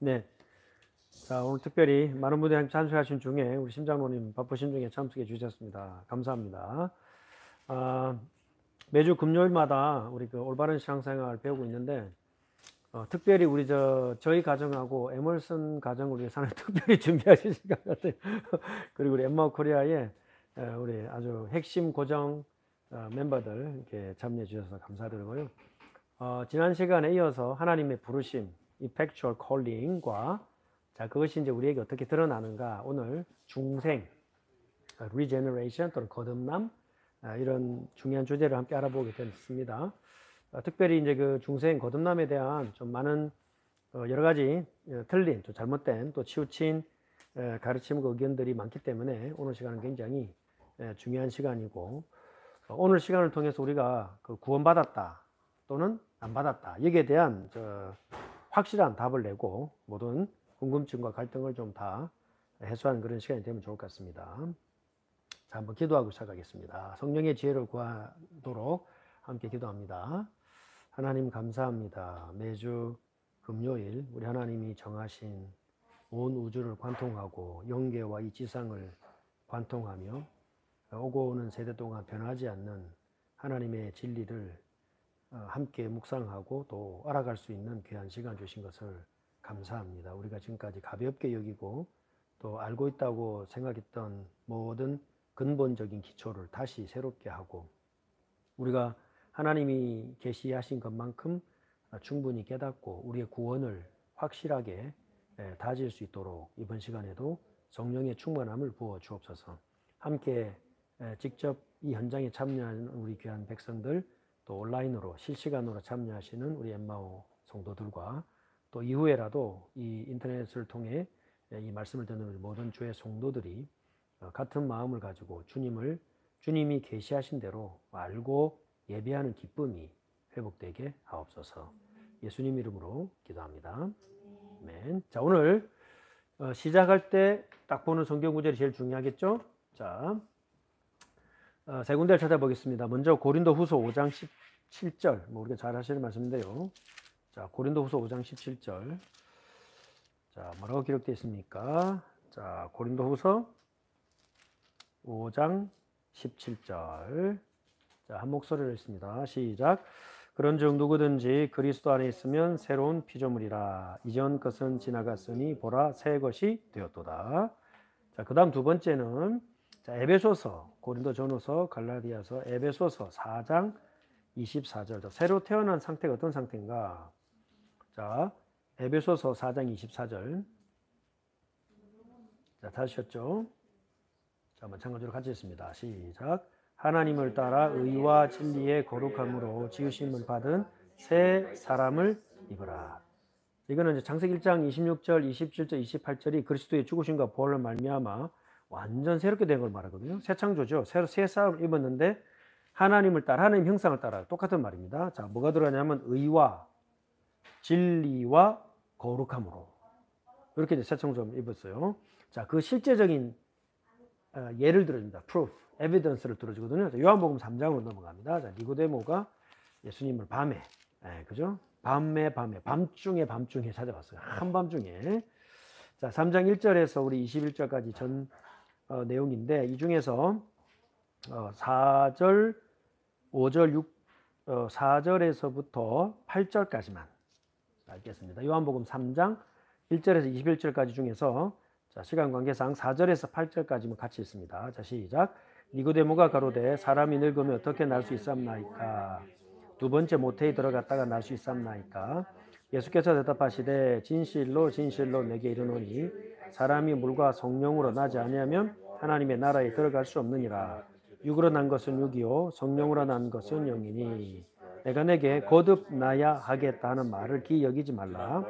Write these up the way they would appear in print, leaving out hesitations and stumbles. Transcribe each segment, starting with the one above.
네. 자, 오늘 특별히 많은 분들이 참석하신 중에 우리 심장로님 바쁘신 중에 참석해 주셨습니다. 감사합니다. 매주 금요일마다 우리 그 올바른 신앙생활 배우고 있는데, 특별히 우리 저희 가정하고 에멀슨 가정을 위해서는 특별히 준비하신 시간 같아요. 그리고 우리 엠마오 코리아의 우리 아주 핵심 고정 멤버들 이렇게 참여해 주셔서 감사드리고요. 지난 시간에 이어서 하나님의 부르심, effectual calling과 자, 그것이 이제 우리에게 어떻게 드러나는가, 오늘 중생, regeneration 또는 거듭남, 이런 중요한 주제를 함께 알아보게 됐습니다. 특별히 이제 그 중생 거듭남에 대한 좀 많은 여러 가지 틀린, 또 잘못된, 또 치우친 가르침과 의견들이 많기 때문에 오늘 시간은 굉장히 중요한 시간이고, 오늘 시간을 통해서 우리가 그 구원받았다 또는 안 받았다 여기에 대한 확실한 답을 내고 모든 궁금증과 갈등을 좀 다 해소하는 그런 시간이 되면 좋을 것 같습니다. 자, 한번 기도하고 시작하겠습니다. 성령의 지혜를 구하도록 함께 기도합니다. 하나님 감사합니다. 매주 금요일 우리 하나님이 정하신 온 우주를 관통하고 영계와 이 지상을 관통하며 오고 오는 세대 동안 변하지 않는 하나님의 진리를 함께 묵상하고 또 알아갈 수 있는 귀한 시간 주신 것을 감사합니다. 우리가 지금까지 가볍게 여기고 또 알고 있다고 생각했던 모든 근본적인 기초를 다시 새롭게 하고 우리가 하나님이 계시하신 것만큼 충분히 깨닫고 우리의 구원을 확실하게 다질 수 있도록 이번 시간에도 성령의 충만함을 부어 주옵소서. 함께 직접 이 현장에 참여하는 우리 귀한 백성들, 또 온라인으로 실시간으로 참여하시는 우리 엠마오 성도들과 또 이후에라도 이 인터넷을 통해 이 말씀을 듣는 우리 모든 주의 성도들이 같은 마음을 가지고 주님이 계시하신 대로 알고 예배하는 기쁨이 회복되게 하옵소서. 예수님 이름으로 기도합니다. 아멘. 자, 오늘 시작할 때 딱 보는 성경 구절이 제일 중요하겠죠? 자, 세 군데를 찾아보겠습니다. 먼저 고린도후서 5장 17절, 우리가 잘 하시는 말씀인데요. 자, 고린도후서 5장 17절. 자, 뭐라고 기록되어 있습니까? 자, 고린도후서 5장 17절. 자, 한 목소리로 읽습니다. 시작. 그런즉 누구든지 그리스도 안에 있으면 새로운 피조물이라. 이전 것은 지나갔으니 보라 새 것이 되었도다. 자, 그다음 두 번째는 자, 에베소서, 고린도전후서, 갈라디아서, 에베소서 4장 24절. 새로 태어난 상태가 어떤 상태인가? 자, 에베소서 4장 24절. 자, 다시셨죠? 자, 마찬가지로 같이 읽습니다. 시작. 하나님을 따라 의와 진리의 거룩함으로 지으심을 받은 새 사람을 입으라. 이거는 이제 창세기 1장 26절, 27절, 28절이 그리스도의 죽으심과 부활로 말미암아 완전 새롭게 된 걸 말하거든요. 새 창조죠. 새 사람을 입었는데 하나님을 따라, 하나님 형상을 따라 똑같은 말입니다. 자, 뭐가 들어가냐면 의와 진리와 거룩함으로 이렇게 이제 새 창조를 입었어요. 자, 그 실제적인 예를 들어줍니다. proof, evidence를 들어주거든요. 요한복음 3장으로 넘어갑니다. 자, 니고데모가 예수님을 밤에, 그죠? 밤중에 찾아봤어요. 한밤중에. 자, 3장 1절에서 우리 21절까지 전 내용인데 이 중에서 4절, 5절, 4절에서부터 8절까지만 읽겠습니다. 요한복음 3장 1절에서 21절까지 중에서 자, 시간 관계상 4절에서 8절까지만 같이 있습니다. 자, 시작. 니고데모가 가로되 사람이 늙으면 어떻게 날 수 있삼나이까? 두 번째 모태에 들어갔다가 날 수 있삼나이까? 예수께서 대답하시되 진실로 진실로 내게 이르노니 사람이 물과 성령으로 나지 아니하면 하나님의 나라에 들어갈 수 없느니라. 육으로 난 것은 육이요 성령으로 난 것은 영이니 내가 내게 거듭나야 하겠다 하는 말을 기여기지 말라.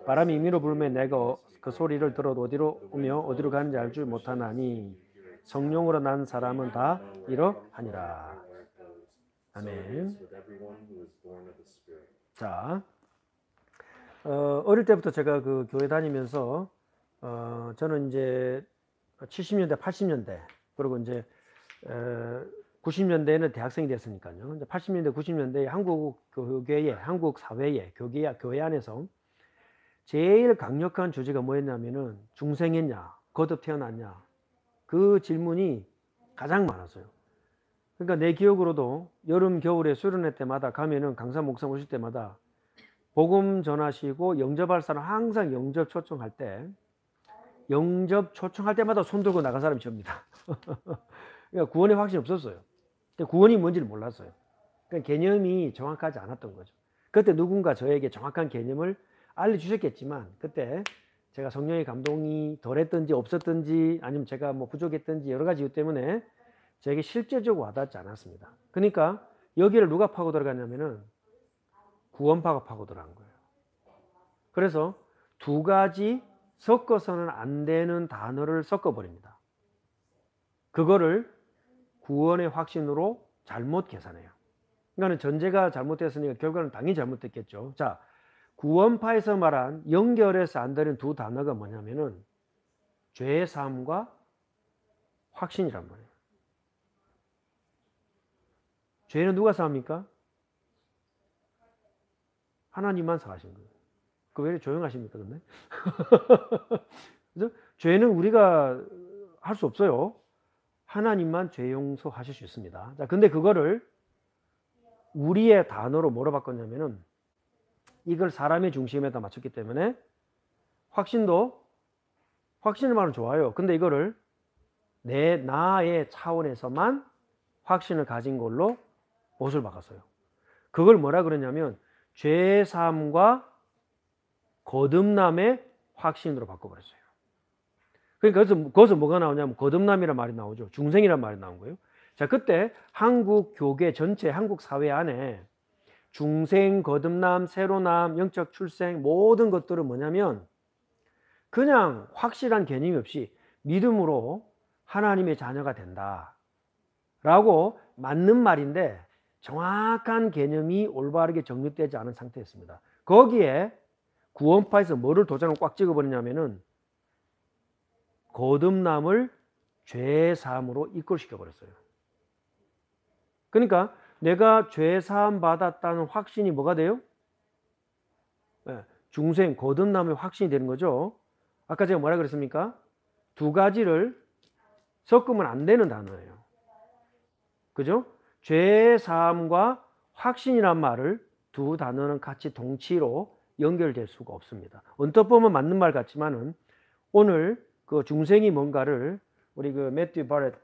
바람이 임의로 불면 내가 그 소리를 들어도 어디로 오며 어디로 가는지 알 줄 못하나니 성령으로 난 사람은 다 이러하니라. 아멘. 자, 어릴 때부터 제가 그 교회 다니면서 저는 이제 70년대, 80년대 그리고 이제 90년대에는 대학생이 됐으니까요. 80년대, 90년대에 한국 교회에, 한국 사회에, 교회 안에서 제일 강력한 주제가 뭐였냐면은 중생했냐, 거듭 태어났냐, 그 질문이 가장 많았어요. 그러니까 내 기억으로도 여름, 겨울에 수련회 때마다 가면은 강사 목사 오실 때마다 복음 전하시고 영접할 사람 항상 영접 초청할 때마다 손 들고 나간 사람이 접니다. 그러니까 구원의 확신이 없었어요. 구원이 뭔지를 몰랐어요. 그러니까 개념이 정확하지 않았던 거죠. 그때 누군가 저에게 정확한 개념을 알려주셨겠지만 그때 제가 성령의 감동이 덜했든지 없었든지 아니면 제가 뭐 부족했든지 여러 가지 이유 때문에 저에게 실제적으로 와닿지 않았습니다. 그러니까 여기를 누가 파고 들어갔냐면은 구원파가 파고 들어간 거예요. 그래서 두 가지 섞어서는 안 되는 단어를 섞어버립니다. 그거를 구원의 확신으로 잘못 계산해요. 그러니까 전제가 잘못됐으니까 결과는 당연히 잘못됐겠죠. 자, 구원파에서 말한 연결해서 안 되는 두 단어가 뭐냐면은 죄 사함과 확신이란 말이에요. 죄는 누가 사합니까? 하나님만 사하신 거예요. 그 왜 이렇게 조용하십니까, 근데? 그래서 죄는 우리가 할 수 없어요. 하나님만 죄 용서하실 수 있습니다. 자, 근데 그거를 우리의 단어로 뭐로 바꿨냐면은 이걸 사람의 중심에다 맞췄기 때문에 확신을 말은 좋아요. 근데 이거를 나의 차원에서만 확신을 가진 걸로 옷을 바꿨어요. 그걸 뭐라 그러냐면 죄사함과 거듭남의 확신으로 바꿔버렸어요. 그러니까 거기서 뭐가 나오냐면 거듭남이란 말이 나오죠. 중생이란 말이 나온 거예요. 자, 그때 한국 교계 전체, 한국 사회 안에 중생, 거듭남, 새로남, 영적 출생 모든 것들은 뭐냐면 그냥 확실한 개념이 없이 믿음으로 하나님의 자녀가 된다 라고 맞는 말인데 정확한 개념이 올바르게 정립되지 않은 상태였습니다. 거기에 구원파에서 뭐를 도장을 꽉 찍어버리냐면은 거듭남을 죄사함으로 이끌시켜 버렸어요. 그러니까 내가 죄사함 받았다는 확신이 뭐가 돼요? 중생 거듭남의 확신이 되는 거죠. 아까 제가 뭐라 그랬습니까? 두 가지를 섞으면 안 되는 단어예요. 그죠? 죄사함과 확신이란 말을 두 단어는 같이 동치로 연결될 수가 없습니다. 언뜻 보면 맞는 말 같지만은 오늘 그 중생이 뭔가를 우리 그 매튜 바렛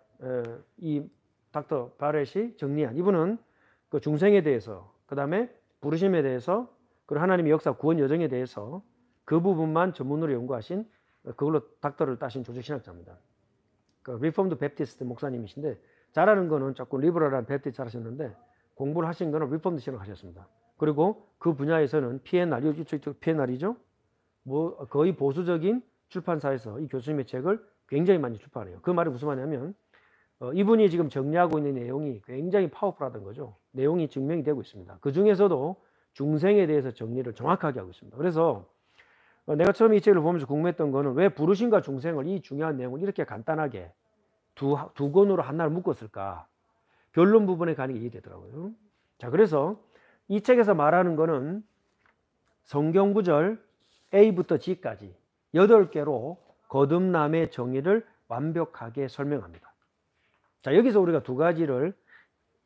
이 닥터 바렛이 정리한 이분은 그 중생에 대해서 그 다음에 부르심에 대해서 그리고 하나님의 역사 구원 여정에 대해서 그 부분만 전문으로 연구하신 그걸로 닥터를 따신 조직신학자입니다. 그 리폼드 베프티스트 목사님이신데 잘하는 거는 조금 리버럴한 베프티스트 잘하셨는데 공부를 하신 거는 리폼드 신학 하셨습니다. 그리고 그 분야에서는 P&R, 이쪽 P&R이죠. 뭐 거의 보수적인 출판사에서 이 교수님의 책을 굉장히 많이 출판해요. 그 말이 무슨 말이냐면 이분이 지금 정리하고 있는 내용이 굉장히 파워풀하다는 거죠. 내용이 증명이 되고 있습니다. 그 중에서도 중생에 대해서 정리를 정확하게 하고 있습니다. 그래서 내가 처음 이 책을 보면서 궁금했던 거는 왜 부르심과 중생을 이 중요한 내용을 이렇게 간단하게 두 권으로 하나를 묶었을까? 결론 부분에 가는 게 이해되더라고요. 자, 그래서 이 책에서 말하는 거는 성경 구절 A부터 G까지 8개로 거듭남의 정의를 완벽하게 설명합니다. 자, 여기서 우리가 두 가지를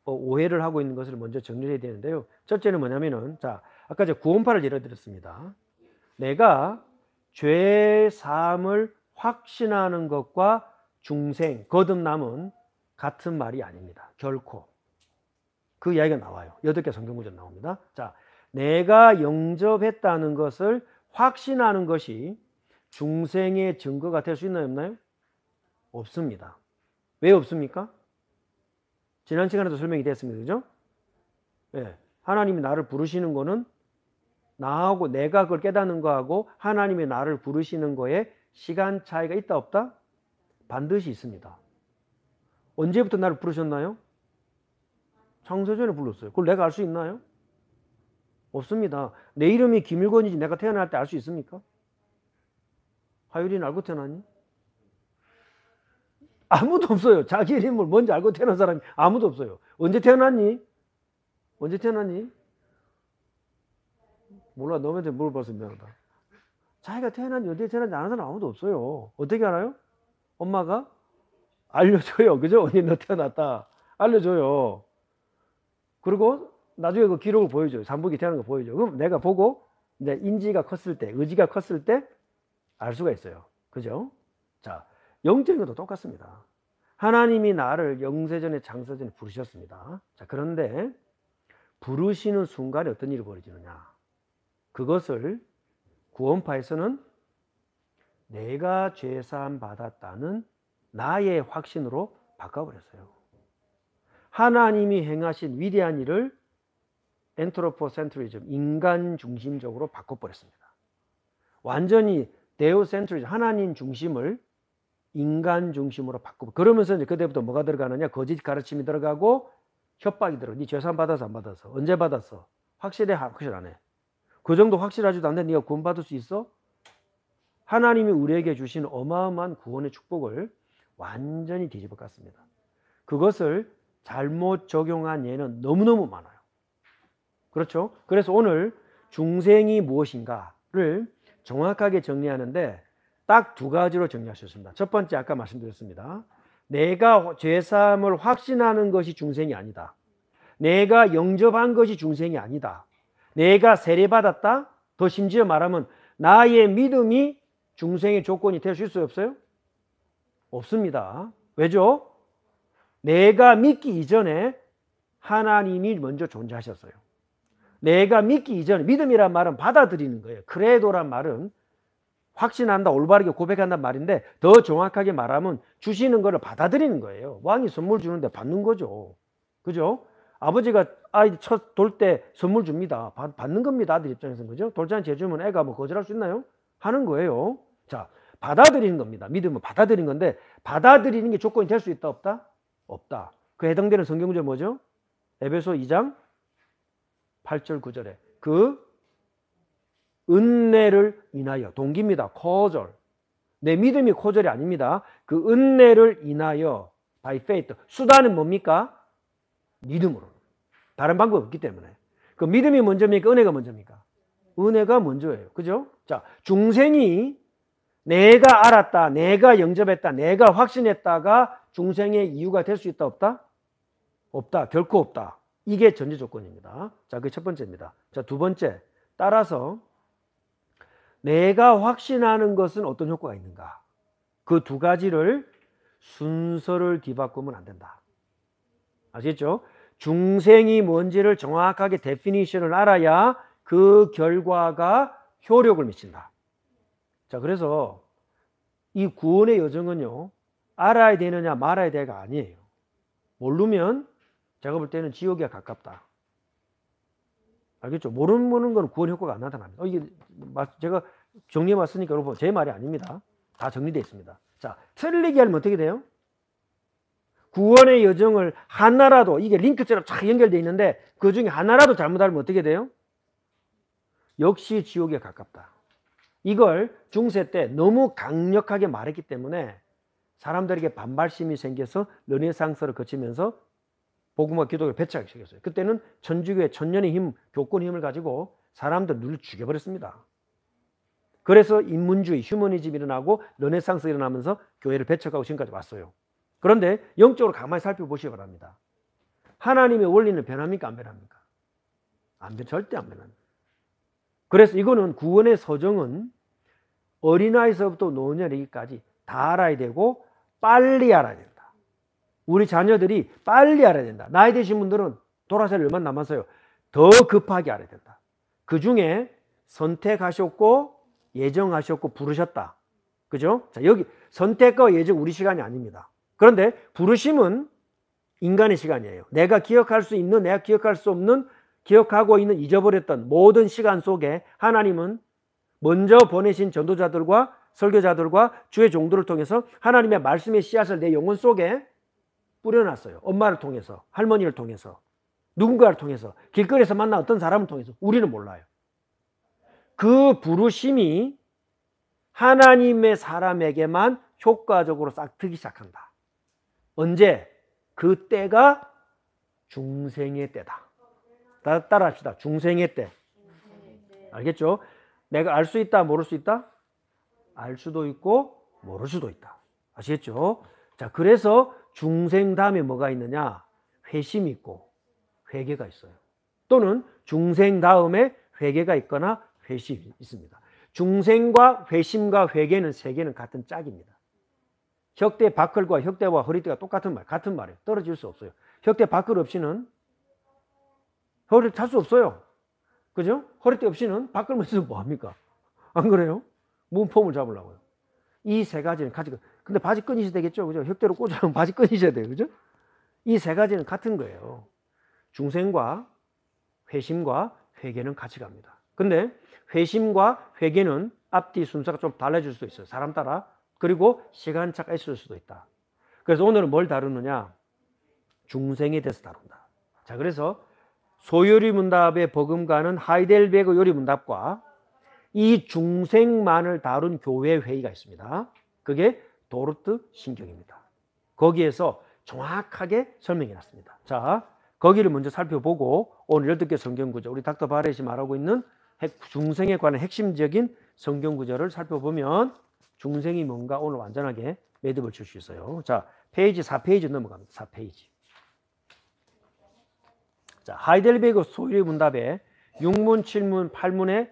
오해를 하고 있는 것을 먼저 정리해야 되는데요. 첫째는 뭐냐면은, 자, 아까 제가 구원파를 예를 들었습니다. 내가 죄 사함을 확신하는 것과 중생, 거듭남은 같은 말이 아닙니다. 결코. 그 이야기가 나와요. 8개 성경 구절 나옵니다. 자, 내가 영접했다는 것을 확신하는 것이 중생의 증거가 될 수 있나요, 없나요? 없습니다. 왜 없습니까? 지난 시간에도 설명이 됐습니다. 그죠? 네. 하나님이 나를 부르시는 거는 나하고 내가 그걸 깨닫는 거하고 하나님이 나를 부르시는 거에 시간 차이가 있다 없다? 반드시 있습니다. 언제부터 나를 부르셨나요? 창세전에 불렀어요. 그걸 내가 알 수 있나요? 없습니다. 내 이름이 김일권이지 내가 태어날 때 알 수 있습니까? 하율이는 알고 태어났니? 아무도 없어요. 자기 이름을 먼저 알고 태어난 사람이 아무도 없어요. 언제 태어났니? 언제 태어났니? 몰라. 너한테 물어봐서 미안하다. 자기가 태어난지 어디에 태어난지 아는 사람 아무도 없어요. 어떻게 알아요? 엄마가 알려줘요. 그죠? 언니 너 태어났다. 알려줘요. 그리고 나중에 그 기록을 보여줘요. 산부인기 태어난 거 보여줘요. 그럼 내가 보고 이제 인지가 컸을 때, 의지가 컸을 때 알 수가 있어요. 그죠? 자, 영적인 것도 똑같습니다. 하나님이 나를 영세전에 장세전에 부르셨습니다. 자, 그런데 부르시는 순간에 어떤 일이 벌어지느냐? 그것을 구원파에서는 내가 죄사함 받았다는 나의 확신으로 바꿔버렸어요. 하나님이 행하신 위대한 일을 엔트로포센트리즘, 인간 중심적으로 바꿔버렸습니다. 완전히 데오센트리즘, 하나님 중심을 인간 중심으로 바꾸고, 그러면서 이제 그때부터 뭐가 들어가느냐? 거짓 가르침이 들어가고 협박이 들어가. 네 죄사함 받아서 안 받아서? 언제 받았어? 확실해? 확실 안 해? 그 정도 확실하지도 않는데 네가 구원받을 수 있어? 하나님이 우리에게 주신 어마어마한 구원의 축복을 완전히 뒤집어 깠습니다. 그것을 잘못 적용한 예는 너무너무 많아요. 그렇죠? 그래서 오늘 중생이 무엇인가를 정확하게 정리하는데 딱 두 가지로 정리할 수 있습니다. 첫 번째, 아까 말씀드렸습니다. 내가 죄사함을 확신하는 것이 중생이 아니다. 내가 영접한 것이 중생이 아니다. 내가 세례받았다? 더 심지어 말하면 나의 믿음이 중생의 조건이 될 수 있어요? 없어요? 없습니다. 왜죠? 내가 믿기 이전에 하나님이 먼저 존재하셨어요. 내가 믿기 이전에, 믿음이란 말은 받아들이는 거예요. 크레도란 말은 확신한다, 올바르게 고백한단 말인데 더 정확하게 말하면 주시는 거를 받아들이는 거예요. 왕이 선물 주는데 받는 거죠. 그죠? 아버지가 아이 첫 돌 때 선물 줍니다. 받는 겁니다. 아들 입장에서는. 그죠? 돌잔치 해주면 애가 뭐 거절할 수 있나요? 하는 거예요. 자, 받아들이는 겁니다. 믿음은 받아들이는 건데 받아들이는 게 조건이 될 수 있다 없다? 없다. 그 해당되는 성경구절 뭐죠? 에베소 2장 8절 9절에 그 은혜를 인하여, 동기입니다. 코절. 내 믿음이 코절이 아닙니다. 그 은혜를 인하여 by faith. 수단은 뭡니까? 믿음으로. 다른 방법이 없기 때문에. 그 믿음이 먼저입니까? 은혜가 먼저입니까? 은혜가 먼저예요. 그죠? 자, 중생이 내가 알았다, 내가 영접했다, 내가 확신했다가 중생의 이유가 될 수 있다 없다? 없다. 결코 없다. 이게 전제 조건입니다. 자, 그게 첫 번째입니다. 자, 두 번째. 따라서 내가 확신하는 것은 어떤 효과가 있는가? 그 두 가지를 순서를 뒤바꾸면 안 된다. 아시겠죠? 중생이 뭔지를 정확하게 데피니션을 알아야 그 결과가 효력을 미친다. 자, 그래서 이 구원의 여정은요, 알아야 되느냐 말아야 되가 아니에요. 모르면 제가 볼 때는 지옥에 가깝다. 알겠죠? 모르는 건 구원 효과가 안 나타납니다. 이게 제가 정리해 왔으니까 여러분 제 말이 아닙니다. 다 정리되어 있습니다. 자, 틀리게 하면 어떻게 돼요? 구원의 여정을 하나라도, 이게 링크처럼 쫙 연결되어 있는데 그 중에 하나라도 잘못하면 어떻게 돼요? 역시 지옥에 가깝다. 이걸 중세 때 너무 강력하게 말했기 때문에 사람들에게 반발심이 생겨서 르네상스를 거치면서 복음과 기독교를 배척하기 시작했어요. 그때는 천주교의 천년의 힘, 교권의 힘을 가지고 사람들 눈을 죽여버렸습니다. 그래서 인문주의, 휴머니즘이 일어나고 르네상스가 일어나면서 교회를 배척하고 지금까지 왔어요. 그런데 영적으로 가만히 살펴보시기 바랍니다. 하나님의 원리는 변합니까? 안 변합니까? 절대 안 변합니다. 그래서 이거는 구원의 서정은 어린아이서부터 노년이기까지 다 알아야 되고 빨리 알아야 된다. 우리 자녀들이 빨리 알아야 된다. 나이 드신 분들은 돌아설 얼마 남았어요. 더 급하게 알아야 된다. 그 중에 선택하셨고 예정하셨고 부르셨다. 그죠? 자, 여기 선택과 예정 우리 시간이 아닙니다. 그런데 부르심은 인간의 시간이에요. 내가 기억할 수 있는, 내가 기억할 수 없는, 기억하고 있는 잊어버렸던 모든 시간 속에 하나님은 먼저 보내신 전도자들과 설교자들과 주의 종들을 통해서 하나님의 말씀의 씨앗을 내 영혼 속에 뿌려놨어요. 엄마를 통해서, 할머니를 통해서, 누군가를 통해서, 길거리에서 만난 어떤 사람을 통해서. 우리는 몰라요. 그 부르심이 하나님의 사람에게만 효과적으로 싹 트기 시작한다. 언제? 그 때가 중생의 때다. 따라 합시다. 중생의 때. 알겠죠? 내가 알 수 있다, 모를 수 있다? 알 수도 있고 모를 수도 있다. 아시겠죠? 자, 그래서 중생 다음에 뭐가 있느냐? 회심이 있고 회개가 있어요. 또는 중생 다음에 회개가 있거나 회심이 있습니다. 중생과 회심과 회개는 세 개는 같은 짝입니다. 혁대 바클과 혁대와 허리띠가 똑같은 말, 같은 말이에요. 떨어질 수 없어요. 혁대 바클 없이는 허리를 탈 수 없어요. 그죠? 허리띠 없이는 바클만 있으면 뭐합니까? 안 그래요? 문폼을 잡으려고요. 이 세 가지는 같이, 근데 바지 끈이셔야 되겠죠? 그죠? 혁대로 꽂으면 바지 끈이셔야 돼요. 그죠? 이 세 가지는 같은 거예요. 중생과 회심과 회개는 같이 갑니다. 근데 회심과 회개는 앞뒤 순서가 좀 달라질 수도 있어요. 사람 따라. 그리고 시간차가 있을 수도 있다. 그래서 오늘은 뭘 다루느냐? 중생에 대해서 다룬다. 자, 그래서 소요리문답의 버금가는 하이델베그 요리문답과 이 중생만을 다룬 교회 회의가 있습니다. 그게 도르트 신경입니다. 거기에서 정확하게 설명해 놨습니다. 자, 거기를 먼저 살펴보고 오늘 12개 성경구절, 우리 닥터 바렛이 말하고 있는 중생에 관한 핵심적인 성경구절을 살펴보면 중생이 뭔가 오늘 완전하게 매듭을 칠 수 있어요. 자, 페이지 4페이지 넘어갑니다. 4페이지. 자, 하이델베그 소유리 문답에 6문, 7문, 8문에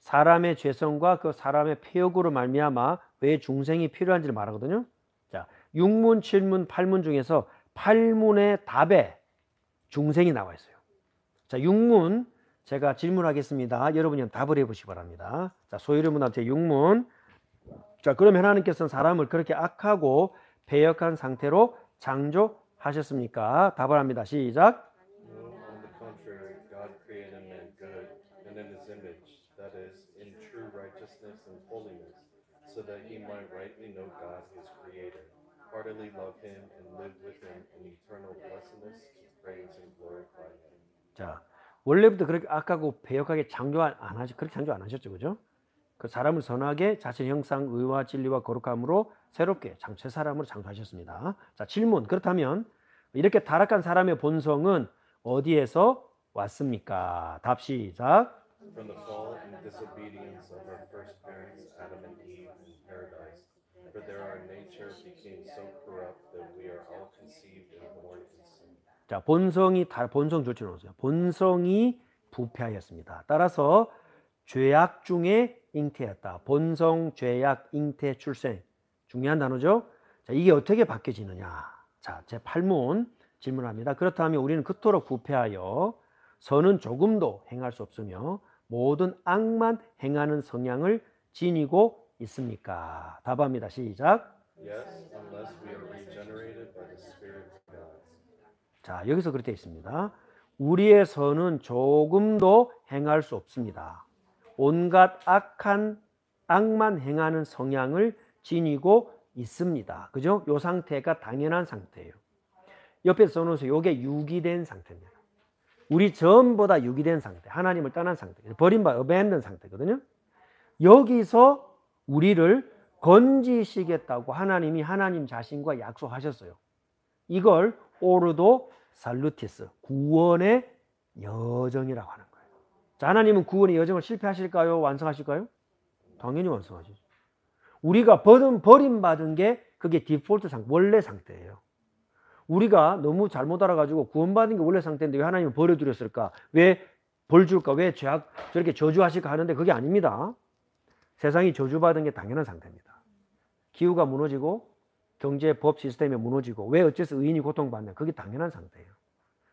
사람의 죄성과 그 사람의 폐역으로 말미암아 왜 중생이 필요한지를 말하거든요. 자, 6문, 7문, 8문 중에서 8문의 답에 중생이 나와 있어요. 자, 6문 제가 질문하겠습니다. 여러분이 답을 해보시기 바랍니다. 자, 소유리 문답 제 6문. 자, 그러면 하나님께서는 사람을 그렇게 악하고 배역한 상태로 창조하셨습니까? 답을 합니다. 시작. On the contrary, God created man good, and in his image, that is, in true righteousness and holiness, so that he might rightly know God, his creator, heartily love him, and live with him in eternal blessedness, to praise and glorify him. 자, 원래부터 그렇게 악하고 배역하게 그렇게 창조 안 하셨죠, 그죠? 그 사람을 선하게 자신의 형상, 의와 진리와 거룩함으로 새롭게 새 사람으로 창조하셨습니다. 자, 질문. 그렇다면 이렇게 타락한 사람의 본성은 어디에서 왔습니까? 답 시작. From the fall and disobedience of our first parents, Adam and Eve, in paradise. For there our nature became so corrupt that we are all conceived and born in sin. 자, 본성 조치로 오세요. 본성이 부패하였습니다. 따라서 죄악 중에 잉태였다. 본성, 죄악, 잉태, 출생. 중요한 단어죠. 자, 이게 어떻게 바뀌어지느냐. 자, 제 8문 질문합니다. 그렇다면 우리는 그토록 부패하여 선은 조금도 행할 수 없으며 모든 악만 행하는 성향을 지니고 있습니까? 답합니다. 시작. Yes, unless we are regenerated by the Spirit of God. 자, 여기서 그렇게 되어 있습니다. 우리의 선은 조금도 행할 수 없습니다. 온갖 악만 행하는 성향을 지니고 있습니다. 그죠? 요 상태가 당연한 상태예요. 옆에 써놓으세요. 요게 유기된 상태입니다. 우리 전부 다 유기된 상태, 하나님을 떠난 상태, 버림받은 abandon 상태거든요. 여기서 우리를 건지시겠다고 하나님이 하나님 자신과 약속하셨어요. 이걸 오르도 살루티스, 구원의 여정이라고 하는 거예요. 자, 하나님은 구원의 여정을 실패하실까요? 완성하실까요? 당연히 완성하시죠. 우리가 버림받은 게 그게 디폴트 원래 상태예요. 우리가 너무 잘못 알아가지고 구원받은 게 원래 상태인데 왜 하나님은 버려두렸을까? 왜 벌 줄까? 왜 저렇게 저주하실까 하는데 그게 아닙니다. 세상이 저주받은 게 당연한 상태입니다. 기후가 무너지고 경제 법 시스템이 무너지고 왜 어째서 의인이 고통받냐? 그게 당연한 상태예요.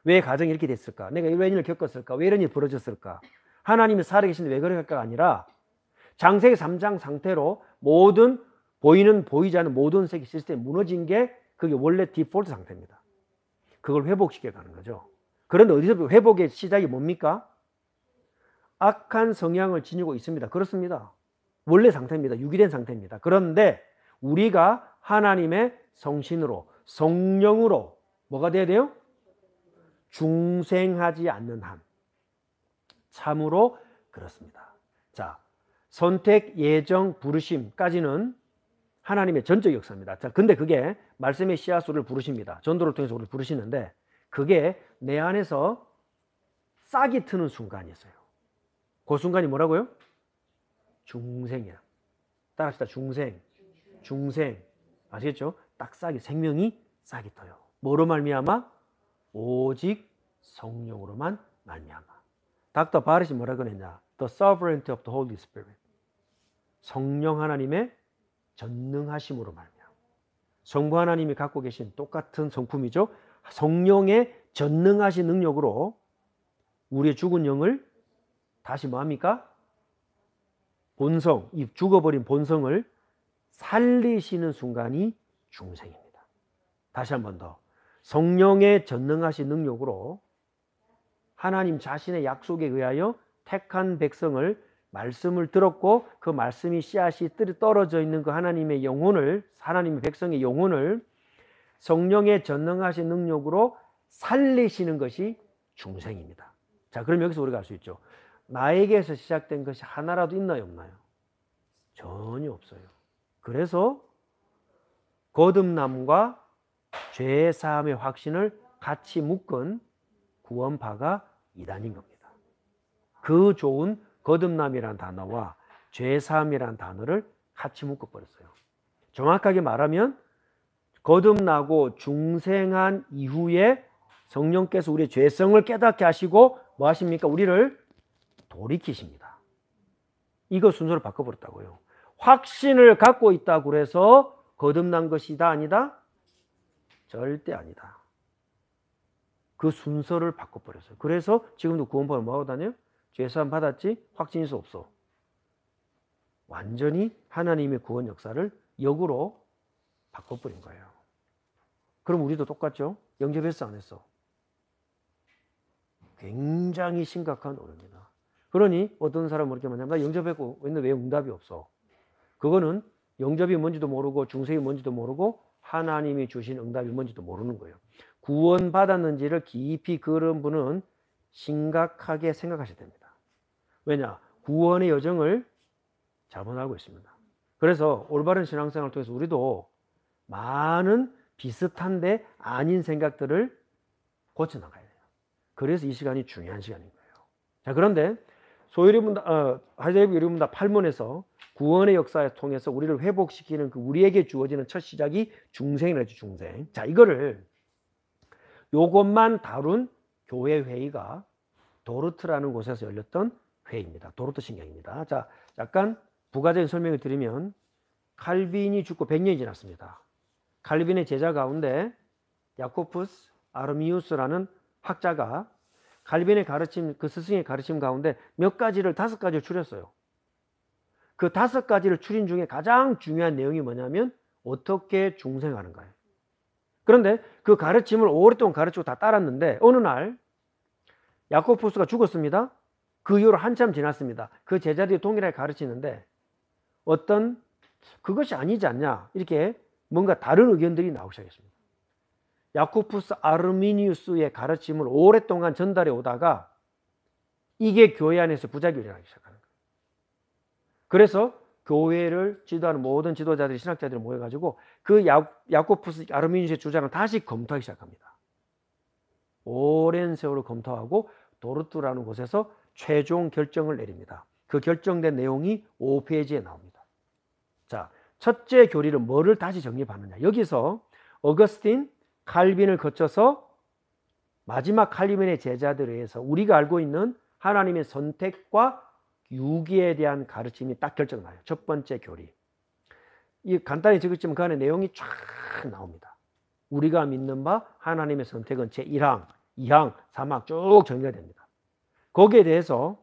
왜 가정이 이렇게 됐을까? 내가 이런 일을 겪었을까? 왜 이런 일이 벌어졌을까? 하나님이 살아계신데 왜 그럴까가 아니라 창세기 3장 상태로 모든 보이지 않는 모든 세계 시스템이 무너진 게 그게 원래 디폴트 상태입니다. 그걸 회복시켜 가는 거죠. 그런데 어디서 회복의 시작이 뭡니까? 악한 성향을 지니고 있습니다. 그렇습니다. 원래 상태입니다. 유기된 상태입니다. 그런데 우리가 하나님의 성신으로 성령으로 뭐가 돼야 돼요? 중생하지 않는 한. 참으로 그렇습니다. 자, 선택, 예정, 부르심까지는 하나님의 전적 역사입니다. 자, 근데 그게 말씀의 씨앗으로 부르십니다. 전도를 통해서 우리를 부르시는데 그게 내 안에서 싹이 트는 순간이 있어요. 그 순간이 뭐라고요? 중생이야. 따라합시다. 중생. 아시겠죠? 딱 싹이 생명이 싹이 터요. 뭐로 말미암아? 오직 성령으로만 말미암아. 닥터 바렛이 뭐라 그랬냐? The sovereignty of the Holy Spirit. 성령 하나님의 전능하심으로 말미암아. 성부 하나님이 갖고 계신 똑같은 성품이죠. 성령의 전능하신 능력으로 우리의 죽은 영을 다시 뭐합니까? 본성, 이 죽어버린 본성을 살리시는 순간이 중생입니다. 다시 한 번 더. 성령의 전능하신 능력으로 하나님 자신의 약속에 의하여 택한 백성을 말씀을 들었고 그 말씀이 씨앗이 떨어져 있는 그 하나님의 영혼을, 하나님의 백성의 영혼을 성령의 전능하신 능력으로 살리시는 것이 중생입니다. 자, 그럼 여기서 우리가 알 수 있죠. 나에게서 시작된 것이 하나라도 있나요, 없나요? 전혀 없어요. 그래서 거듭남과 죄사함의 확신을 같이 묶은 구원파가 이단인 겁니다. 그 좋은 거듭남이라는 단어와 죄사함이라는 단어를 같이 묶어버렸어요. 정확하게 말하면 거듭나고 중생한 이후에 성령께서 우리의 죄성을 깨닫게 하시고 뭐 하십니까? 우리를 돌이키십니다. 이거 순서를 바꿔버렸다고요. 확신을 갖고 있다고 그래서 거듭난 것이다 아니다? 절대 아니다. 그 순서를 바꿔버렸어요. 그래서 지금도 구원파를 뭐하고 다녀요? 죄사함 받았지? 확신 있어 없어? 완전히 하나님의 구원 역사를 역으로 바꿔버린 거예요. 그럼 우리도 똑같죠? 영접했어 안 했어? 굉장히 심각한 오류입니다. 그러니 어떤 사람은 이렇게 말하면 나 영접했고 왜 응답이 없어? 그거는 영접이 뭔지도 모르고 중생이 뭔지도 모르고 하나님이 주신 응답이 뭔지도 모르는 거예요. 구원받았는지를 깊이 그런 분은 심각하게 생각하셔야 됩니다. 왜냐? 구원의 여정을 잘못 알고 있습니다. 그래서 올바른 신앙생활을 통해서 우리도 많은 비슷한데 아닌 생각들을 고쳐나가야 돼요. 그래서 이 시간이 중요한 시간인 거예요. 자, 그런데 하이데르베르 예리문답 8문에서 구원의 역사를 통해서 우리를 회복시키는 그 우리에게 주어지는 첫 시작이 중생이라죠, 중생. 자, 요것만 다룬 교회 회의가 도르트라는 곳에서 열렸던 회의입니다. 도르트 신경입니다. 자, 약간 부가적인 설명을 드리면 칼빈이 죽고 100년이 지났습니다. 칼빈의 제자 가운데 야코푸스 아르미우스라는 학자가 칼빈의 가르침, 그 스승의 가르침 가운데 몇 가지를 5가지를 추렸어요. 그 5가지를 추린 중에 가장 중요한 내용이 뭐냐면 어떻게 중생하는가요. 그런데 그 가르침을 오랫동안 가르치고 다 따랐는데 어느 날 야코푸스가 죽었습니다. 그 이후로 한참 지났습니다. 그 제자들이 동일하게 가르치는데 어떤 그것이 아니지 않냐 이렇게 뭔가 다른 의견들이 나오기 시작했습니다. 야코푸스 아르미니우스의 가르침을 오랫동안 전달해 오다가 이게 교회 안에서 부작용이 일어나기 시작하는 거예요. 그래서 교회를 지도하는 모든 지도자들이 신학자들이 모여가지고 그 야코푸스 아르미니우스의 주장을 다시 검토하기 시작합니다. 오랜 세월을 검토하고 도르트라는 곳에서 최종 결정을 내립니다. 그 결정된 내용이 5페이지에 나옵니다. 자, 첫째 교리는 뭐를 다시 정립하느냐. 여기서 어거스틴, 칼빈을 거쳐서 마지막 칼빈의 제자들에 의해서 우리가 알고 있는 하나님의 선택과 유기에 대한 가르침이 딱 결정나요. 첫 번째 교리. 이 간단히 적었지만 그 안에 내용이 쫙 나옵니다. 우리가 믿는 바 하나님의 선택은 제1항, 2항, 3항 쭉 정리가 됩니다. 거기에 대해서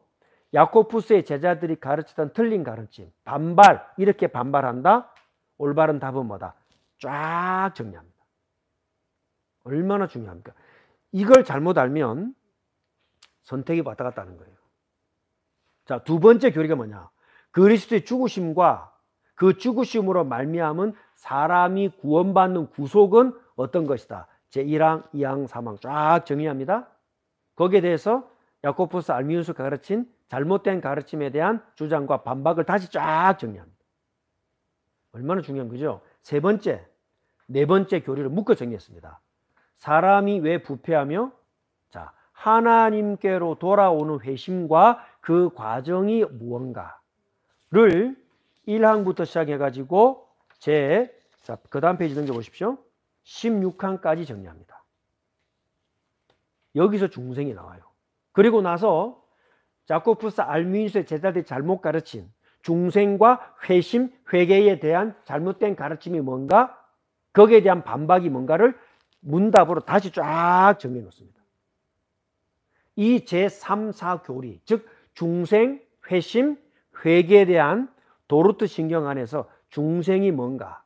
야코푸스의 제자들이 가르치던 틀린 가르침, 반발, 이렇게 반발한다. 올바른 답은 뭐다? 쫙 정리합니다. 얼마나 중요합니까? 이걸 잘못 알면 선택이 왔다 갔다 하는 거예요. 자, 두 번째 교리가 뭐냐? 그리스도의 죽으심과 그 죽으심으로 말미암은 사람이 구원받는 구속은 어떤 것이다? 제1항, 2항, 3항 쫙 정리합니다. 거기에 대해서 야코푸스 알미우스가 가르친 잘못된 가르침에 대한 주장과 반박을 다시 쫙 정리합니다. 얼마나 중요한 거죠? 세 번째, 네 번째 교리를 묶어 정리했습니다. 사람이 왜 부패하며 자, 하나님께로 돌아오는 회심과 그 과정이 무언가를 1항부터 시작해가지고 자, 그 다음 페이지 넘겨보십시오. 16항까지 정리합니다. 여기서 중생이 나와요. 그리고 나서 자코푸스 알미니우스의 제자들이 잘못 가르친 중생과 회심, 회개에 대한 잘못된 가르침이 뭔가, 거기에 대한 반박이 뭔가를 문답으로 다시 쫙 정리해 놓습니다. 이 제3, 4교리, 즉 중생, 회심, 회개에 대한 도르트 신경 안에서 중생이 뭔가,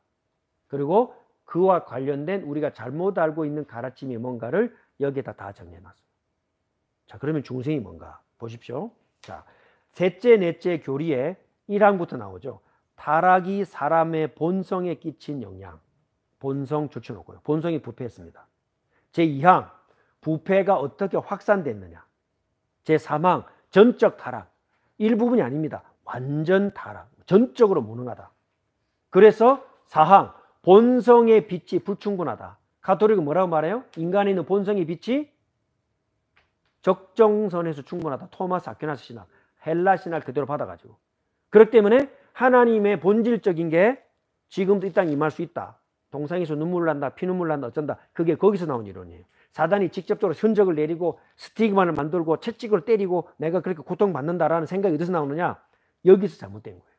그리고 그와 관련된 우리가 잘못 알고 있는 가르침이 뭔가를 여기에다 다 정리해 놨어요. 자, 그러면 중생이 뭔가 보십시오. 자, 셋째, 넷째 교리에 1항부터 나오죠. 타락이 사람의 본성에 끼친 영향. 본성 줄쳐놓고요. 본성이 부패했습니다. 제2항, 부패가 어떻게 확산됐느냐. 제3항, 전적 타락. 일부분이 아닙니다. 완전 타락. 전적으로 무능하다. 그래서 4항, 본성의 빛이 불충분하다. 가톨릭은 뭐라고 말해요? 인간에 있는 본성의 빛이 적정선에서 충분하다. 토마스 아퀴나스 신학, 헬라 신학 그대로 받아가지고. 그렇기 때문에 하나님의 본질적인 게 지금도 이 땅에 임할 수 있다. 동상에서 눈물 난다, 피눈물 난다, 어쩐다. 그게 거기서 나온 이론이에요. 사단이 직접적으로 현적을 내리고 스티그마를 만들고 채찍으로 때리고 내가 그렇게 고통받는다라는 생각이 어디서 나오느냐? 여기서 잘못된 거예요.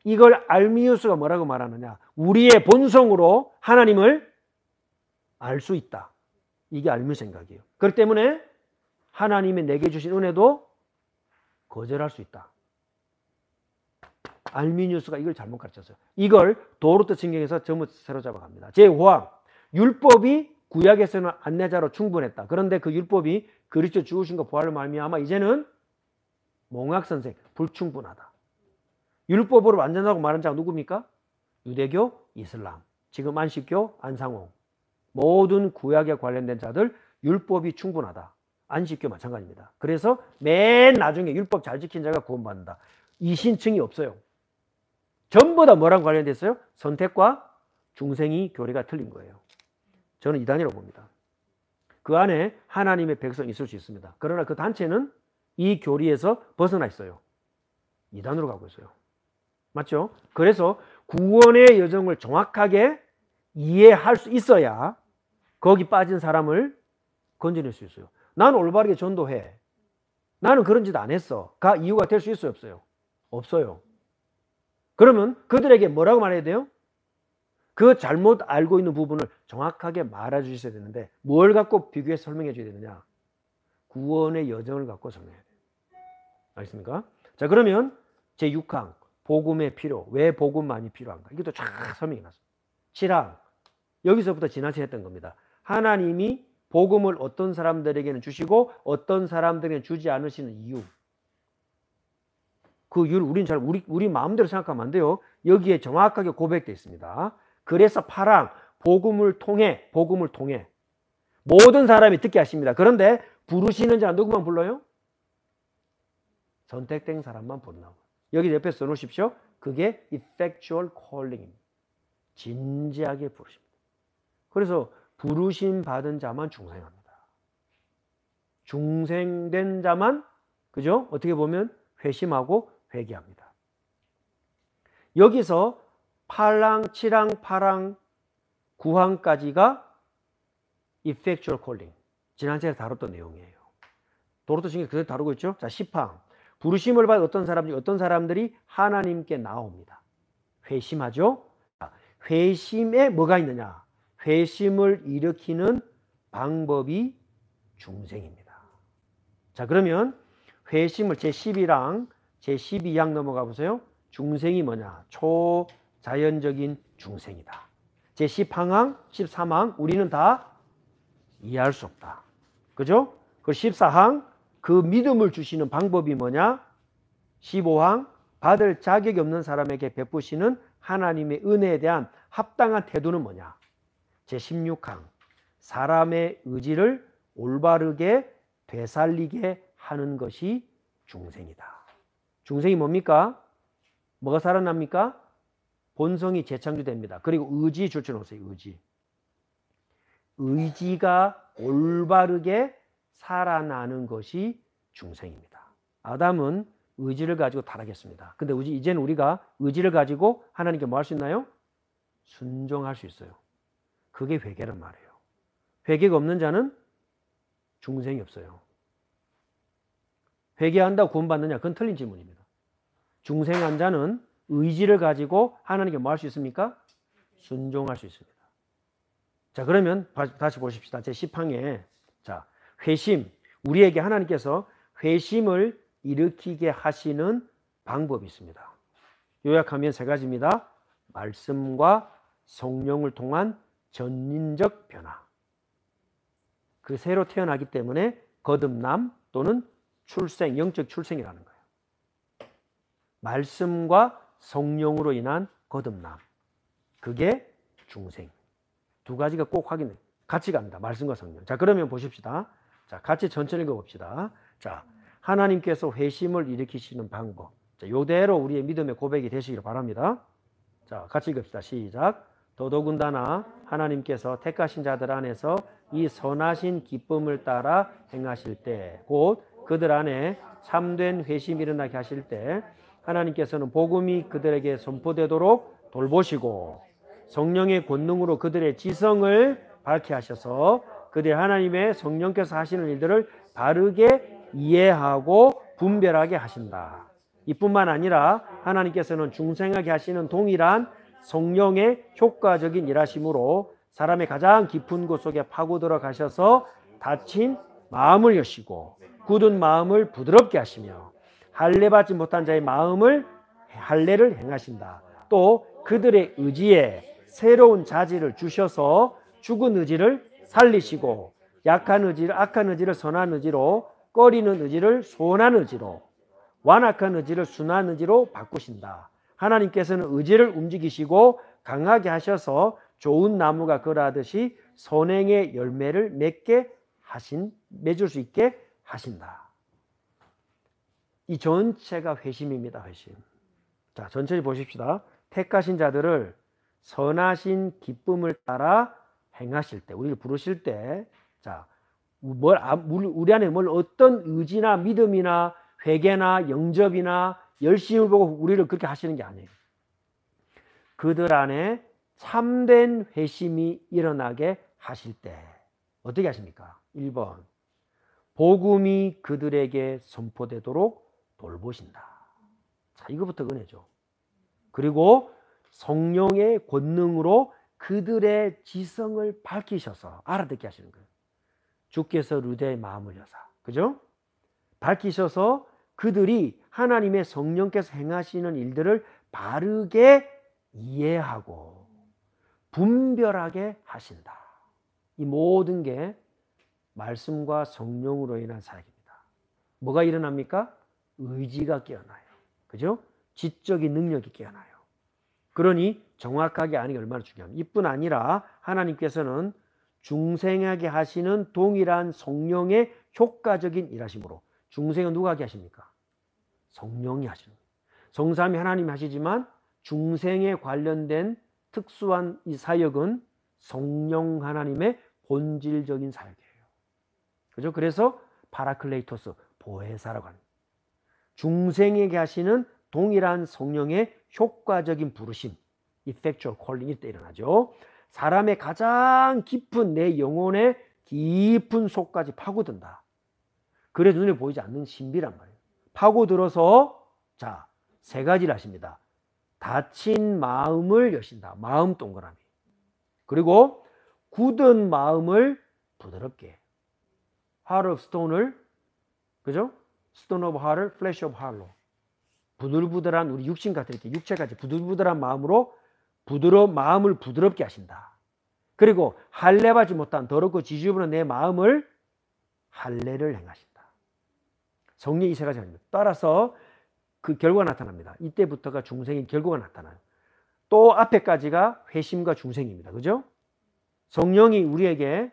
이걸 알미우스가 뭐라고 말하느냐? 우리의 본성으로 하나님을 알 수 있다. 이게 알미우스 생각이에요. 그렇기 때문에 하나님이 내게 주신 은혜도 거절할 수 있다. 알미니우스가 이걸 잘못 가르쳤어요. 이걸 도르트 신경에서 전부 사로잡아 갑니다. 제5항, 율법이 구약에서는 안내자로 충분했다. 그런데 그 율법이 그리스도 죽으신과 부활로 말미암아 이제는 몽학선생, 불충분하다. 율법으로 완전하고 말한 자가 누굽니까? 유대교, 이슬람, 지금 안식교, 안상홍. 모든 구약에 관련된 자들 율법이 충분하다. 안식교 마찬가지입니다. 그래서 맨 나중에 율법 잘 지킨 자가 구원받는다. 이신층이 없어요. 전부 다 뭐랑 관련됐어요? 선택과 중생이 교리가 틀린 거예요. 저는 이단이라고 봅니다. 그 안에 하나님의 백성이 있을 수 있습니다. 그러나 그 단체는 이 교리에서 벗어나 있어요. 이단으로 가고 있어요. 맞죠? 그래서 구원의 여정을 정확하게 이해할 수 있어야 거기 빠진 사람을 건져낼 수 있어요. 나는 올바르게 전도해. 나는 그런 짓 안 했어. 가 이유가 될 수 있어요? 없어요? 없어요. 그러면 그들에게 뭐라고 말해야 돼요? 그 잘못 알고 있는 부분을 정확하게 말해 주셔야 되는데 뭘 갖고 비교해서 설명해 줘야 되느냐? 구원의 여정을 갖고 설명해야 돼요. 알겠습니까? 자, 그러면 제6항 복음의 필요. 왜 복음만이 필요한가? 이것도 쫙 설명해 놨어요. 7항 여기서부터 지나쳐 했던 겁니다. 하나님이 복음을 어떤 사람들에게는 주시고 어떤 사람들에게는 주지 않으시는 이유. 그 이유를 우리 마음대로 생각하면 안 돼요. 여기에 정확하게 고백되어 있습니다. 그래서 8항 복음을 통해 모든 사람이 듣게 하십니다. 그런데 부르시는 자는 누구만 불러요? 선택된 사람만 부른다고. 여기 옆에 써놓으십시오. 그게 effectual calling입니다. 진지하게 부르십니다. 그래서 부르심 받은 자만 중생합니다. 중생된 자만, 그죠? 어떻게 보면 회심하고 회개합니다. 여기서 8항, 7항, 8항, 9항까지가 effectual calling. 지난 시간에 다뤘던 내용이에요. 도르트 신경 그대로 다루고 있죠? 자, 10항. 부르심을 받은 어떤 사람들이 하나님께 나옵니다. 회심하죠? 회심에 뭐가 있느냐? 회심을 일으키는 방법이 중생입니다. 자, 그러면 회심을 제11항, 제12항 넘어가 보세요. 중생이 뭐냐? 초자연적인 중생이다. 제10항, 13항 우리는 다 이해할 수 없다. 그죠? 그 14항 그 믿음을 주시는 방법이 뭐냐? 15항 받을 자격이 없는 사람에게 베푸시는 하나님의 은혜에 대한 합당한 태도는 뭐냐? 제16항 사람의 의지를 올바르게 되살리게 하는 것이 중생이다. 중생이 뭡니까? 뭐가 살아납니까? 본성이 재창조됩니다. 그리고 의지 줄쳐놓으세요. 의지가 올바르게 살아나는 것이 중생입니다. 아담은 의지를 가지고 타락했습니다. 근데 이제는 우리가 의지를 가지고 하나님께 뭐 할 수 있나요? 순종할 수 있어요. 그게 회개란 말이에요. 회개가 없는 자는 중생이 없어요. 회개한다고 구원받느냐? 그건 틀린 질문입니다. 중생한 자는 의지를 가지고 하나님께 뭐 할 수 있습니까? 순종할 수 있습니다. 자, 그러면 다시 보십시다. 제 10항에 자, 회심, 우리에게 하나님께서 회심을 일으키게 하시는 방법이 있습니다. 요약하면 세 가지입니다. 말씀과 성령을 통한 전인적 변화. 그 새로 태어나기 때문에 거듭남 또는 출생, 영적 출생이라는 거예요. 말씀과 성령으로 인한 거듭남. 그게 중생. 두 가지가 꼭 확인해. 같이 갑니다. 말씀과 성령. 자, 그러면 보십시다. 자, 같이 천천히 읽어봅시다. 자, 하나님께서 회심을 일으키시는 방법. 자, 요대로 우리의 믿음의 고백이 되시기를 바랍니다. 자, 같이 읽읍시다. 시작. 더더군다나 하나님께서 택하신 자들 안에서 이 선하신 기쁨을 따라 행하실 때, 곧 그들 안에 참된 회심이 일어나게 하실 때, 하나님께서는 복음이 그들에게 선포되도록 돌보시고 성령의 권능으로 그들의 지성을 밝게 하셔서 그들이 하나님의 성령께서 하시는 일들을 바르게 이해하고 분별하게 하신다. 이뿐만 아니라 하나님께서는 중생하게 하시는 동일한 성령의 효과적인 일하심으로 사람의 가장 깊은 곳 속에 파고 들어가셔서 다친 마음을 여시고 굳은 마음을 부드럽게 하시며 할례받지 못한 자의 마음을 할례를 행하신다. 또 그들의 의지에 새로운 자질을 주셔서 죽은 의지를 살리시고 약한 의지를 악한 의지를 선한 의지로, 꺼리는 의지를 소원한 의지로, 완악한 의지를 순한 의지로 바꾸신다. 하나님께서는 의지를 움직이시고 강하게 하셔서 좋은 나무가 그라듯이 선행의 열매를 맺을 수 있게 하신다. 이 전체가 회심입니다. 회심. 자, 천천히 보십시다. 택하신 자들을 선하신 기쁨을 따라 행하실 때, 우리를 부르실 때, 자, 우리 안에 어떤 의지나 믿음이나 회개나 영접이나 열심을 보고 우리를 그렇게 하시는 게 아니에요. 그들 안에 참된 회심이 일어나게 하실 때 어떻게 하십니까? 1번, 복음이 그들에게 선포되도록 돌보신다. 자, 이거부터 은혜죠. 그리고 성령의 권능으로 그들의 지성을 밝히셔서 알아듣게 하시는 거예요. 주께서 루대의 마음을 여사, 그죠? 밝히셔서 그들이 하나님의 성령께서 행하시는 일들을 바르게 이해하고 분별하게 하신다. 이 모든 게 말씀과 성령으로 인한 사역입니다. 뭐가 일어납니까? 의지가 깨어나요. 그죠? 지적인 능력이 깨어나요. 그러니 정확하게 아는 게 얼마나 중요합니다. 이뿐 아니라 하나님께서는 중생하게 하시는 동일한 성령의 효과적인 일하심으로, 중생은 누가 하게 하십니까? 성령이 하시는 거예요. 성삼위 하나님이 하시지만 중생에 관련된 특수한 이 사역은 성령 하나님의 본질적인 사역이에요. 그죠? 그래서 파라클레이토스, 보혜사라고 합니다. 중생에게 하시는 동일한 성령의 효과적인 부르심, effectual calling이 때 일어나죠. 사람의 가장 깊은 내 영혼의 깊은 속까지 파고든다. 그래서 눈에 보이지 않는 신비란 말이에요. 파고들어서 자, 세 가지를 하십니다. 다친 마음을 여신다. 마음 동그라미. 그리고 굳은 마음을 부드럽게. Heart of stone을, 그죠? Stone of heart을 flesh of heart로. 부들부들한 우리 육신 같은 이렇게 육체같이 부들부들한 마음으로 마음을 부드럽게 하신다. 그리고 할례받지 못한 더럽고 지저분한 내 마음을 할례를 행하신다. 성령 이 세 가지가 아닙니다. 따라서 그 결과가 나타납니다. 이때부터가 중생의 결과가 나타나요. 또 앞에까지가 회심과 중생입니다. 그죠? 성령이 우리에게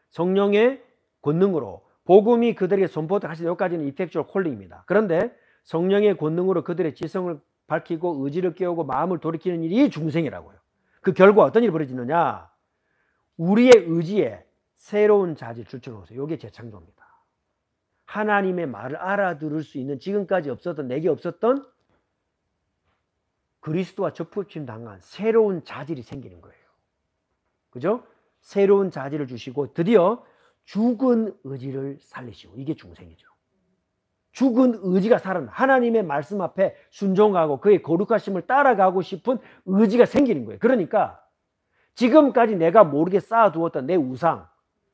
성령의 권능으로 복음이 그들에게 선포하시는 여기까지는 이펙추얼 콜링입니다. 그런데 성령의 권능으로 그들의 지성을 밝히고 의지를 깨우고 마음을 돌이키는 일이 중생이라고요. 그 결과 어떤 일이 벌어지느냐? 우리의 의지에 새로운 자질, 주체로서 이게 재창조입니다. 하나님의 말을 알아들을 수 있는, 지금까지 없었던, 내게 없었던 그리스도와 접붙임 당한 새로운 자질이 생기는 거예요. 그죠? 새로운 자질을 주시고 드디어 죽은 의지를 살리시고, 이게 중생이죠. 죽은 의지가 살아나, 하나님의 말씀 앞에 순종하고 그의 거룩하심을 따라가고 싶은 의지가 생기는 거예요. 그러니까 지금까지 내가 모르게 쌓아두었던 내 우상,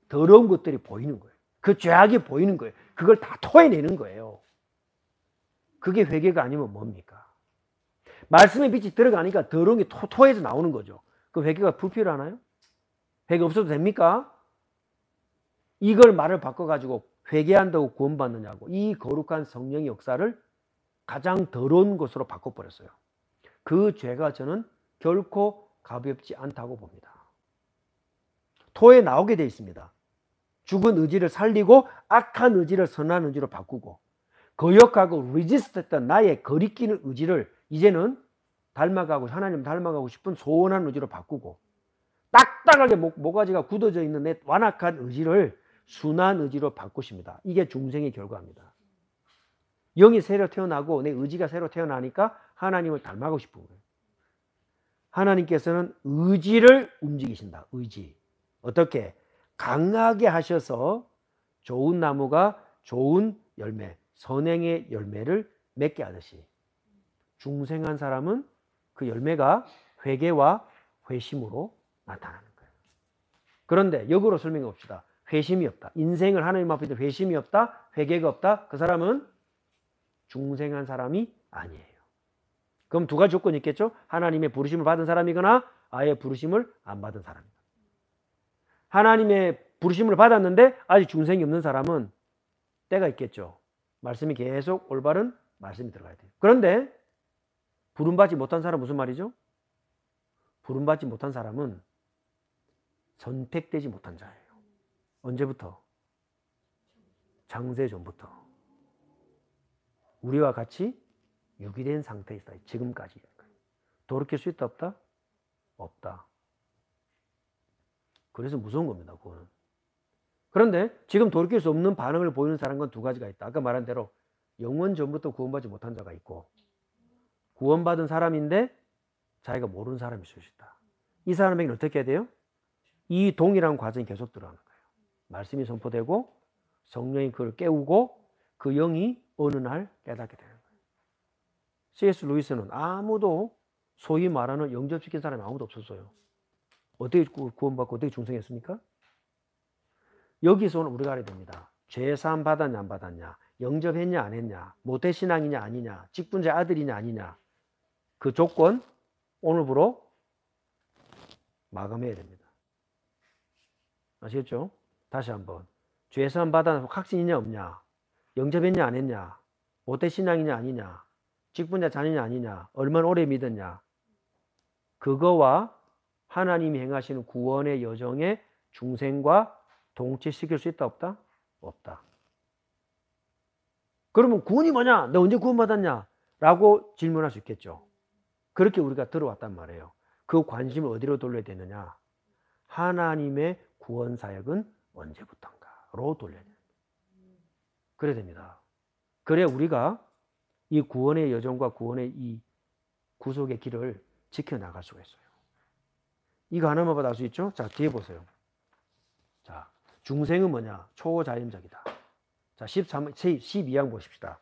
더러운 것들이 보이는 거예요. 그 죄악이 보이는 거예요. 그걸 다 토해내는 거예요. 그게 회개가 아니면 뭡니까? 말씀의 빛이 들어가니까 더러운 게 토해서 나오는 거죠. 그 회개가 불필요하나요? 회개 없어도 됩니까? 이걸 말을 바꿔가지고 회개한다고 구원받느냐고, 이 거룩한 성령의 역사를 가장 더러운 것으로 바꿔버렸어요. 그 죄가 저는 결코 가볍지 않다고 봅니다. 토에 나오게 되어 있습니다. 죽은 의지를 살리고 악한 의지를 선한 의지로 바꾸고, 거역하고 resist 했던 나의 거리끼는 의지를 이제는 닮아가고, 하나님 닮아가고 싶은 소원한 의지로 바꾸고, 딱딱하게 모가지가 굳어져 있는 내 완악한 의지를 순한 의지로 바꾸십니다. 이게 중생의 결과입니다. 영이 새로 태어나고 내 의지가 새로 태어나니까 하나님을 닮아가고 싶은 거예요. 하나님께서는 의지를 움직이신다. 의지. 어떻게? 강하게 하셔서 좋은 나무가 좋은 열매, 선행의 열매를 맺게 하듯이, 중생한 사람은 그 열매가 회개와 회심으로 나타나는 거예요. 그런데 역으로 설명해 봅시다. 회심이 없다, 인생을 하나님 앞에 회심이 없다, 회개가 없다, 그 사람은 중생한 사람이 아니에요. 그럼 두 가지 조건이 있겠죠? 하나님의 부르심을 받은 사람이거나 아예 부르심을 안 받은 사람이다. 하나님의 부르심을 받았는데 아직 중생이 없는 사람은 때가 있겠죠. 말씀이 계속 올바른 말씀이 들어가야 돼요. 그런데 부름받지 못한 사람은 무슨 말이죠? 부름받지 못한 사람은 선택되지 못한 자예요. 언제부터? 창세 전부터. 우리와 같이 유기된 상태에 있다. 지금까지. 돌이킬 수 있다 없다? 없다. 그래서 무서운 겁니다. 그거는. 그런데 지금 돌이킬 수 없는 반응을 보이는 사람은 두 가지가 있다. 아까 말한 대로 영원 전부터 구원받지 못한 자가 있고, 구원받은 사람인데 자기가 모르는 사람이 있을 수 있다. 이 사람에게는 어떻게 해야 돼요? 이 동일한 과정이 계속 들어가는 거예요. 말씀이 선포되고 성령이 그걸 깨우고 그 영이 어느 날 깨닫게 되는 거예요. C.S. 루이스는 아무도 소위 말하는 영접시킨 사람이 아무도 없었어요. 어떻게 구원받고 어떻게 중생했습니까? 여기서는 우리가 알아야 됩니다. 죄사함 받았냐 안 받았냐, 영접했냐 안 했냐, 모태신앙이냐 아니냐, 직분자 아들이냐 아니냐, 그 조건 오늘부로 마감해야 됩니다. 아시겠죠? 다시 한번. 죄사함 받아 확신이냐 없냐, 영접했냐 안 했냐, 모태신앙이냐 아니냐, 직분자 자녀냐 아니냐, 얼마나 오래 믿었냐, 그거와 하나님이 행하시는 구원의 여정에 중생과 동치시킬 수 있다 없다? 없다. 그러면 구원이 뭐냐? 너 언제 구원받았냐? 라고 질문할 수 있겠죠. 그렇게 우리가 들어왔단 말이에요. 그 관심을 어디로 돌려야 되느냐? 하나님의 구원 사역은 언제부턴가로 돌려야 됩니다. 그래야 됩니다. 그래야 우리가 이 구원의 여정과 구원의 이 구속의 길을 지켜나갈 수가 있어요. 이거 하나만 봐도 알 수 있죠? 자, 뒤에 보세요. 자, 중생은 뭐냐? 초자연적이다. 자, 12항 보십시다.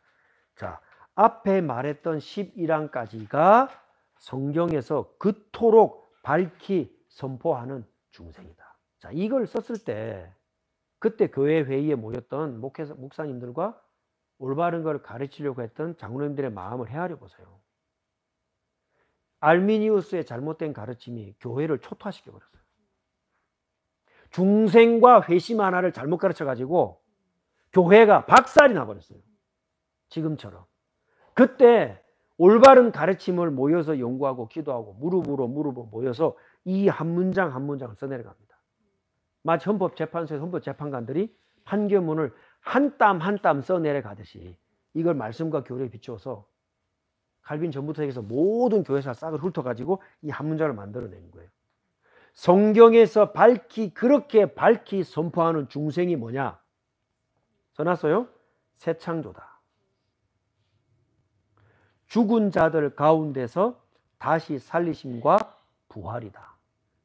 자, 앞에 말했던 11항까지가 성경에서 그토록 밝히 선포하는 중생이다. 자, 이걸 썼을 때 그때 교회 회의에 모였던 목사님들과 올바른 걸 가르치려고 했던 장로님들의 마음을 헤아려 보세요. 알미니우스의 잘못된 가르침이 교회를 초토화시켜 버렸어요. 중생과 회심 하나를 잘못 가르쳐가지고 교회가 박살이 나버렸어요. 지금처럼. 그때 올바른 가르침을 모여서 연구하고 기도하고 무릎으로 모여서 이 한 문장 한 문장을 써내려갑니다. 마치 헌법재판소에서 헌법재판관들이 판결문을 한 땀 한 땀 써내려가듯이 이걸 말씀과 교리에 비추어서 칼빈 전부터에서 모든 교회사 싹을 훑어가지고 이 한 문장을 만들어낸 거예요. 성경에서 그렇게 밝히 선포하는 중생이 뭐냐? 써놨어요? 새 창조다. 죽은 자들 가운데서 다시 살리심과 부활이다.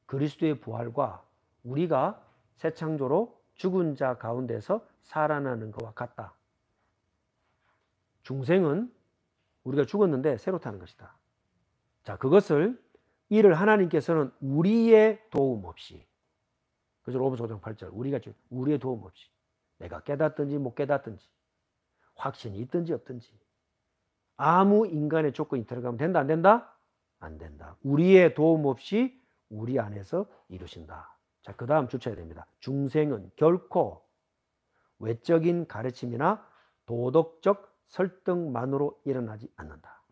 그리스도의 부활과 우리가 새 창조로 죽은 자 가운데서 살아나는 것과 같다. 중생은 우리가 죽었는데 새로 타는 것이다. 자, 그것을 이를 하나님께서는 우리의 도움 없이, 그죠? 로마서 5장 8절, 우리의 도움 없이, 내가 깨닫든지 못 깨닫든지, 확신이 있든지 없든지, 아무 인간의 조건이 들어가면 된다, 안 된다? 안 된다. 우리의 도움 없이 우리 안에서 이루신다. 자, 그 다음 주쳐야 됩니다. 중생은 결코 외적인 가르침이나 도덕적 설득만으로 일어나지 않는다.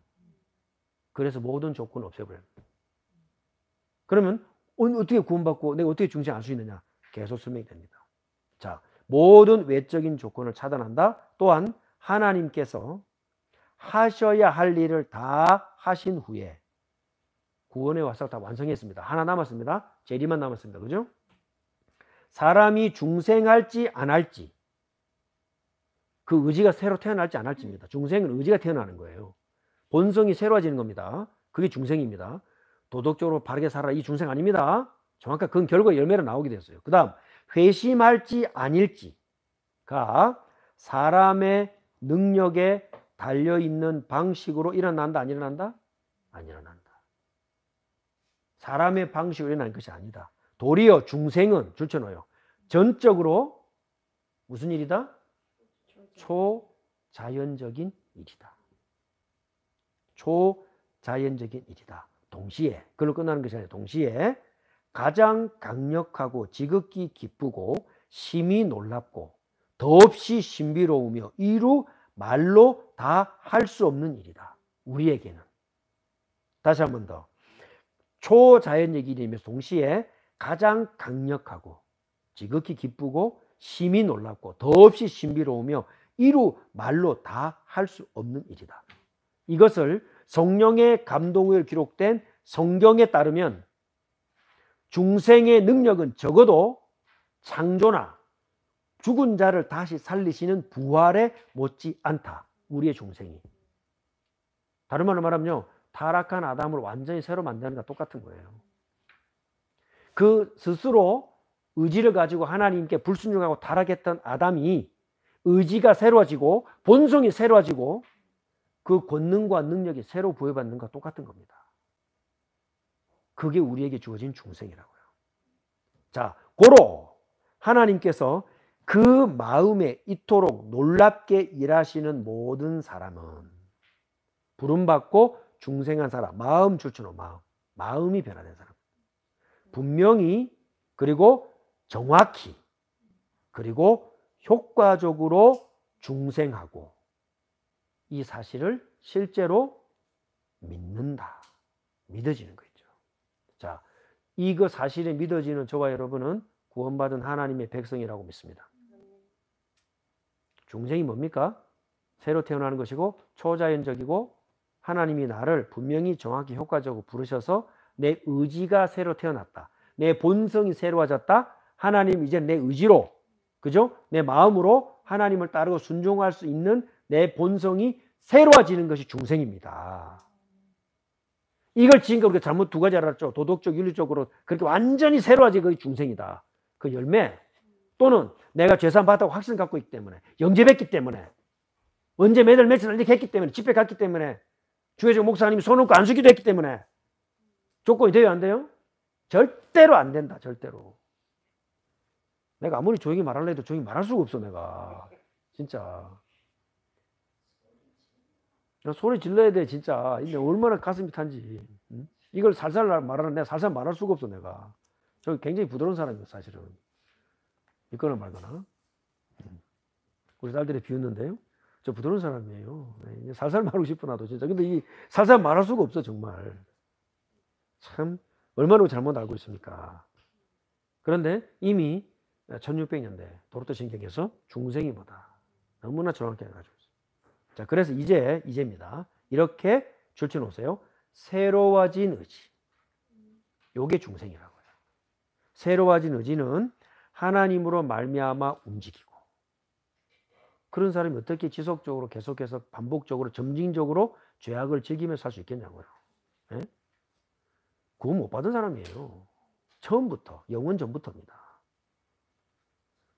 그래서 모든 조건을 없애버려요. 그러면 어떻게 구원받고 내가 어떻게 중생 알 수 있느냐? 계속 설명이 됩니다. 자, 모든 외적인 조건을 차단한다. 또한 하나님께서 하셔야 할 일을 다 하신 후에 구원의 화사가 다 완성했습니다. 하나 남았습니다. 재림만 남았습니다. 그죠? 사람이 중생할지 안 할지, 그 의지가 새로 태어날지 안 할지입니다. 중생은 의지가 태어나는 거예요. 본성이 새로워지는 겁니다. 그게 중생입니다. 도덕적으로 바르게 살아라, 이 중생 아닙니다. 정확하게 그건 결과 열매로 나오게 됐어요. 그 다음 회심할지 아닐지가 사람의 능력에 달려있는 방식으로 일어난다, 안 일어난다? 안 일어난다. 사람의 방식으로 일어나는 것이 아니다. 도리어 중생은 줄쳐놓아요. 전적으로 무슨 일이다? 초자연적인 일이다. 초자연적인 일이다. 동시에, 그걸로 끝나는 것이 아니라 동시에 가장 강력하고 지극히 기쁘고 심히 놀랍고 더없이 신비로우며 이루 말로 다 할 수 없는 일이다. 우리에게는. 다시 한 번 더. 초자연적인 일이면서 동시에 가장 강력하고 지극히 기쁘고 심히 놀랍고 더없이 신비로우며 이루 말로 다 할 수 없는 일이다. 이것을 성령의 감동으로 기록된 성경에 따르면 중생의 능력은 적어도 창조나 죽은 자를 다시 살리시는 부활에 못지 않다. 우리의 중생이. 다른 말로 말하면요, 타락한 아담을 완전히 새로 만드는 것과 똑같은 거예요. 그 스스로 의지를 가지고 하나님께 불순종하고 타락했던 아담이 의지가 새로워지고 본성이 새로워지고 그 권능과 능력이 새로 부여받는 것과 똑같은 겁니다. 그게 우리에게 주어진 중생이라고요. 자, 고로 하나님께서 그 마음에 이토록 놀랍게 일하시는 모든 사람은 부름받고 중생한 사람, 마음 줄쳐놓은 마음이 변화된 사람, 분명히 그리고 정확히 그리고 효과적으로 중생하고 이 사실을 실제로 믿는다. 믿어지는 거 있죠. 자, 이거 사실이 믿어지는 저와 여러분은 구원받은 하나님의 백성이라고 믿습니다. 중생이 뭡니까? 새로 태어나는 것이고 초자연적이고 하나님이 나를 분명히 정확히 효과적으로 부르셔서 내 의지가 새로 태어났다. 내 본성이 새로워졌다. 하나님 이제 내 의지로, 그죠? 내 마음으로 하나님을 따르고 순종할 수 있는 내 본성이 새로워지는 것이 중생입니다. 이걸 지금까지 우리가 잘못 두 가지 알았죠. 도덕적, 윤리적으로 그렇게 완전히 새로워진 것이 중생이다. 그 열매 또는 내가 죄사함 받았다고 확신을 갖고 있기 때문에 영접했기 때문에 언제 매달 며칠 이렇게 했기 때문에 집회 갔기 때문에 주회장 목사님이 손 얹고 안수기도 했기 때문에 조건이 돼요, 안 돼요? 절대로 안 된다. 절대로. 내가 아무리 조용히 말하려 해도 조용히 말할 수가 없어. 내가 진짜 소리 질러야 돼. 진짜 얼마나 가슴이 탄지. 응? 이걸 살살 말하는 내가 살살 말할 수가 없어. 내가 저 굉장히 부드러운 사람이에요. 사실은 있거나 말거나. 우리 딸들이 비웃는데요. 저 부드러운 사람이에요. 네, 살살 말하고 싶어 나도 진짜. 근데 이 살살 말할 수가 없어 정말. 참 얼마나 잘못 알고 있습니까? 그런데 이미 1600년대 도로토 신경에서 중생이 뭐다. 너무나 정확하게 가지고 있어요. 자, 그래서 이제입니다. 이렇게 줄쳐놓으세요. 새로워진 의지. 요게 중생이라고요. 새로워진 의지는 하나님으로 말미암아 움직이고 그런 사람이 어떻게 지속적으로 계속해서 반복적으로 점진적으로 죄악을 즐기며 살 수 있겠냐고요. 예? 구원 못 받은 사람이에요. 처음부터, 영원 전부터입니다.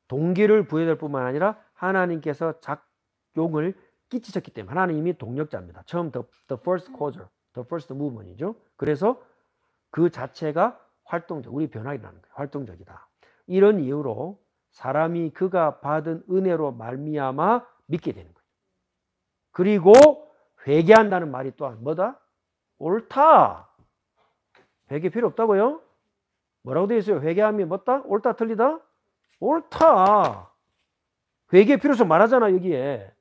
동기를 부여될 뿐만 아니라 하나님께서 작용을 끼치셨기 때문에 하나님이 동력자입니다. 처음 the first causer, the first movement이죠. 그래서 그 자체가 활동적, 우리 변화이라는 거예요. 활동적이다. 이런 이유로 사람이 그가 받은 은혜로 말미암아 믿게 되는 거예요. 그리고 회개한다는 말이 또한 뭐다? 옳다. 회개 필요 없다고요? 뭐라고 되어 있어요? 회개하면 뭐다? 옳다 틀리다? 옳다. 회개 필요성 말하잖아 여기에.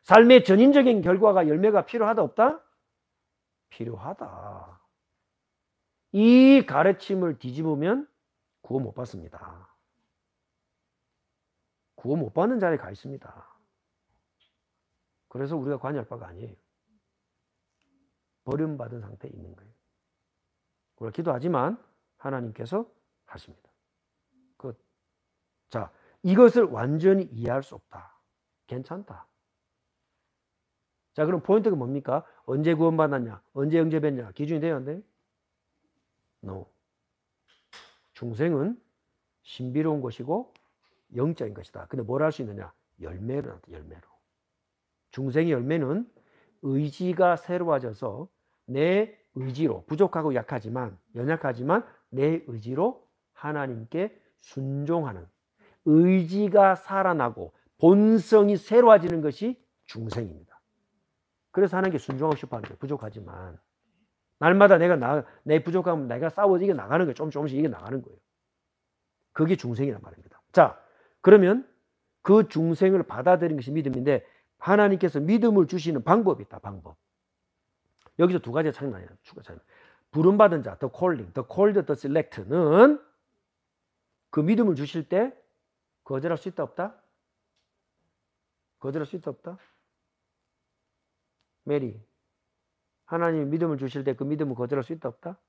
삶의 전인적인 결과가 열매가 필요하다 없다? 필요하다. 이 가르침을 뒤집으면 구원 못 받습니다. 구원 못 받는 자리에 가 있습니다. 그래서 우리가 관여할 바가 아니에요. 버림받은 상태에 있는 거예요. 우리가 기도하지만 하나님께서 하십니다. 자, 이것을 완전히 이해할 수 없다. 괜찮다. 자, 그럼 포인트가 뭡니까? 언제 구원받았냐? 언제 영접했냐? 기준이 돼야 안 돼? No. 중생은 신비로운 것이고 영적인 것이다. 근데 뭘 할 수 있느냐? 열매로 나타, 열매로. 중생의 열매는 의지가 새로워져서 내 의지로, 부족하고 약하지만, 연약하지만 내 의지로 하나님께 순종하는 의지가 살아나고 본성이 새로워지는 것이 중생입니다. 그래서 하나님께 순종하고 싶어 하는 거예요. 부족하지만. 날마다 내 부족함은 내가 싸워 이겨 나가는 거예요. 조금씩 이겨 나가는 거예요. 그게 중생이란 말입니다. 자, 그러면 그 중생을 받아들이는 것이 믿음인데 하나님께서 믿음을 주시는 방법이 있다. 방법. 여기서 두 가지가 차이나요. 부름받은 자, the calling, the called, the select는 그 믿음을 주실 때 거절할 수 있다 없다? 거절할 수 있다 없다? 메리, 하나님이 믿음을 주실 때 그 믿음을 거절할 수 있다 없다?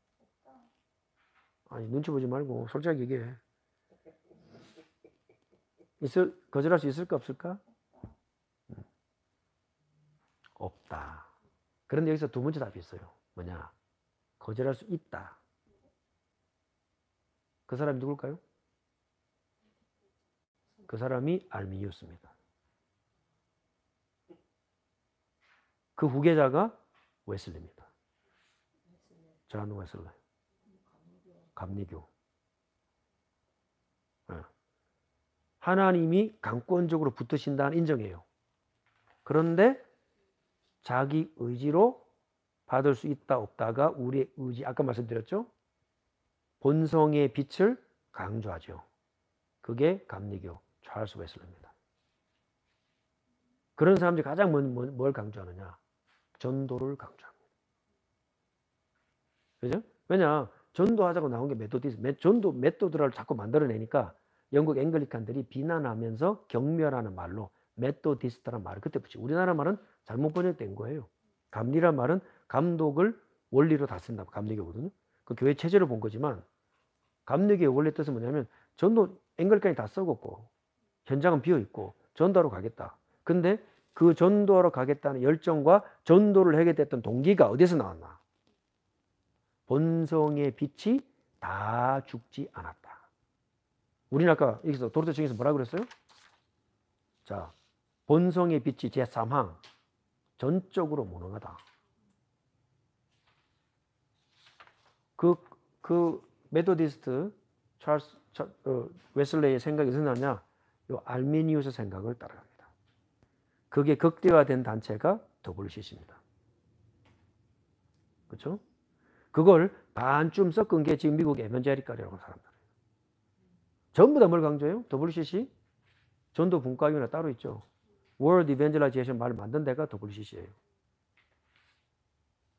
아니 눈치 보지 말고 솔직하게 얘기해. 거절할 수 있을까 없을까? 없다. 그런데 여기서 두 번째 답이 있어요. 뭐냐? 거절할 수 있다. 그 사람이 누굴까요? 그 사람이 알미우스입니다. 그 후계자가 웨슬리입니다. 존 웨슬리. 감리교. 하나님이 강권적으로 붙으신다는 인정해요. 그런데 자기 의지로 받을 수 있다 없다가 우리의 의지, 아까 말씀드렸죠? 본성의 빛을 강조하죠. 그게 감리교 찰스 웨슬리입니다. 그런 사람들이 가장 뭘 강조하느냐? 전도를 강조합니다. 그죠? 왜냐? 전도하자고 나온 게 메토디스트. 전도 메토드를 자꾸 만들어내니까 영국 앵글리칸들이 비난하면서 경멸하는 말로 메토디스트라는 말을 그때 붙이고 우리나라 말은 잘못 번역된 거예요. 감리란 말은 감독을 원리로 다쓴다. 감리교거든요. 그 교회 체제를 본 거지만 감리교의 원래 뜻은 뭐냐면 전도 앵글리칸이 다 썩었고 현장은 비어있고 전도하러 가겠다. 근데 그 전도하러 가겠다는 열정과 전도를 하게 됐던 동기가 어디서 나왔나? 본성의 빛이 다 죽지 않았다. 우리는 아까 여기서 도르테청에서 뭐라고 그랬어요? 자, 본성의 빛이 제3항 전적으로 무능하다. 그 메토디스트 찰스 웨슬레이의 생각이 어디서 나냐? 요 알미니우스 생각을 따라갑니다. 그게 극대화된 단체가 WCC입니다. 그렇죠? 그걸 반쯤 섞은 게 지금 미국 에반젤리칼이라고 하는 사람들. 전부 다 뭘 강조해요? WCC? 전도 분과위원회 따로 있죠. World Evangelization 말을 만든 데가 WCC예요.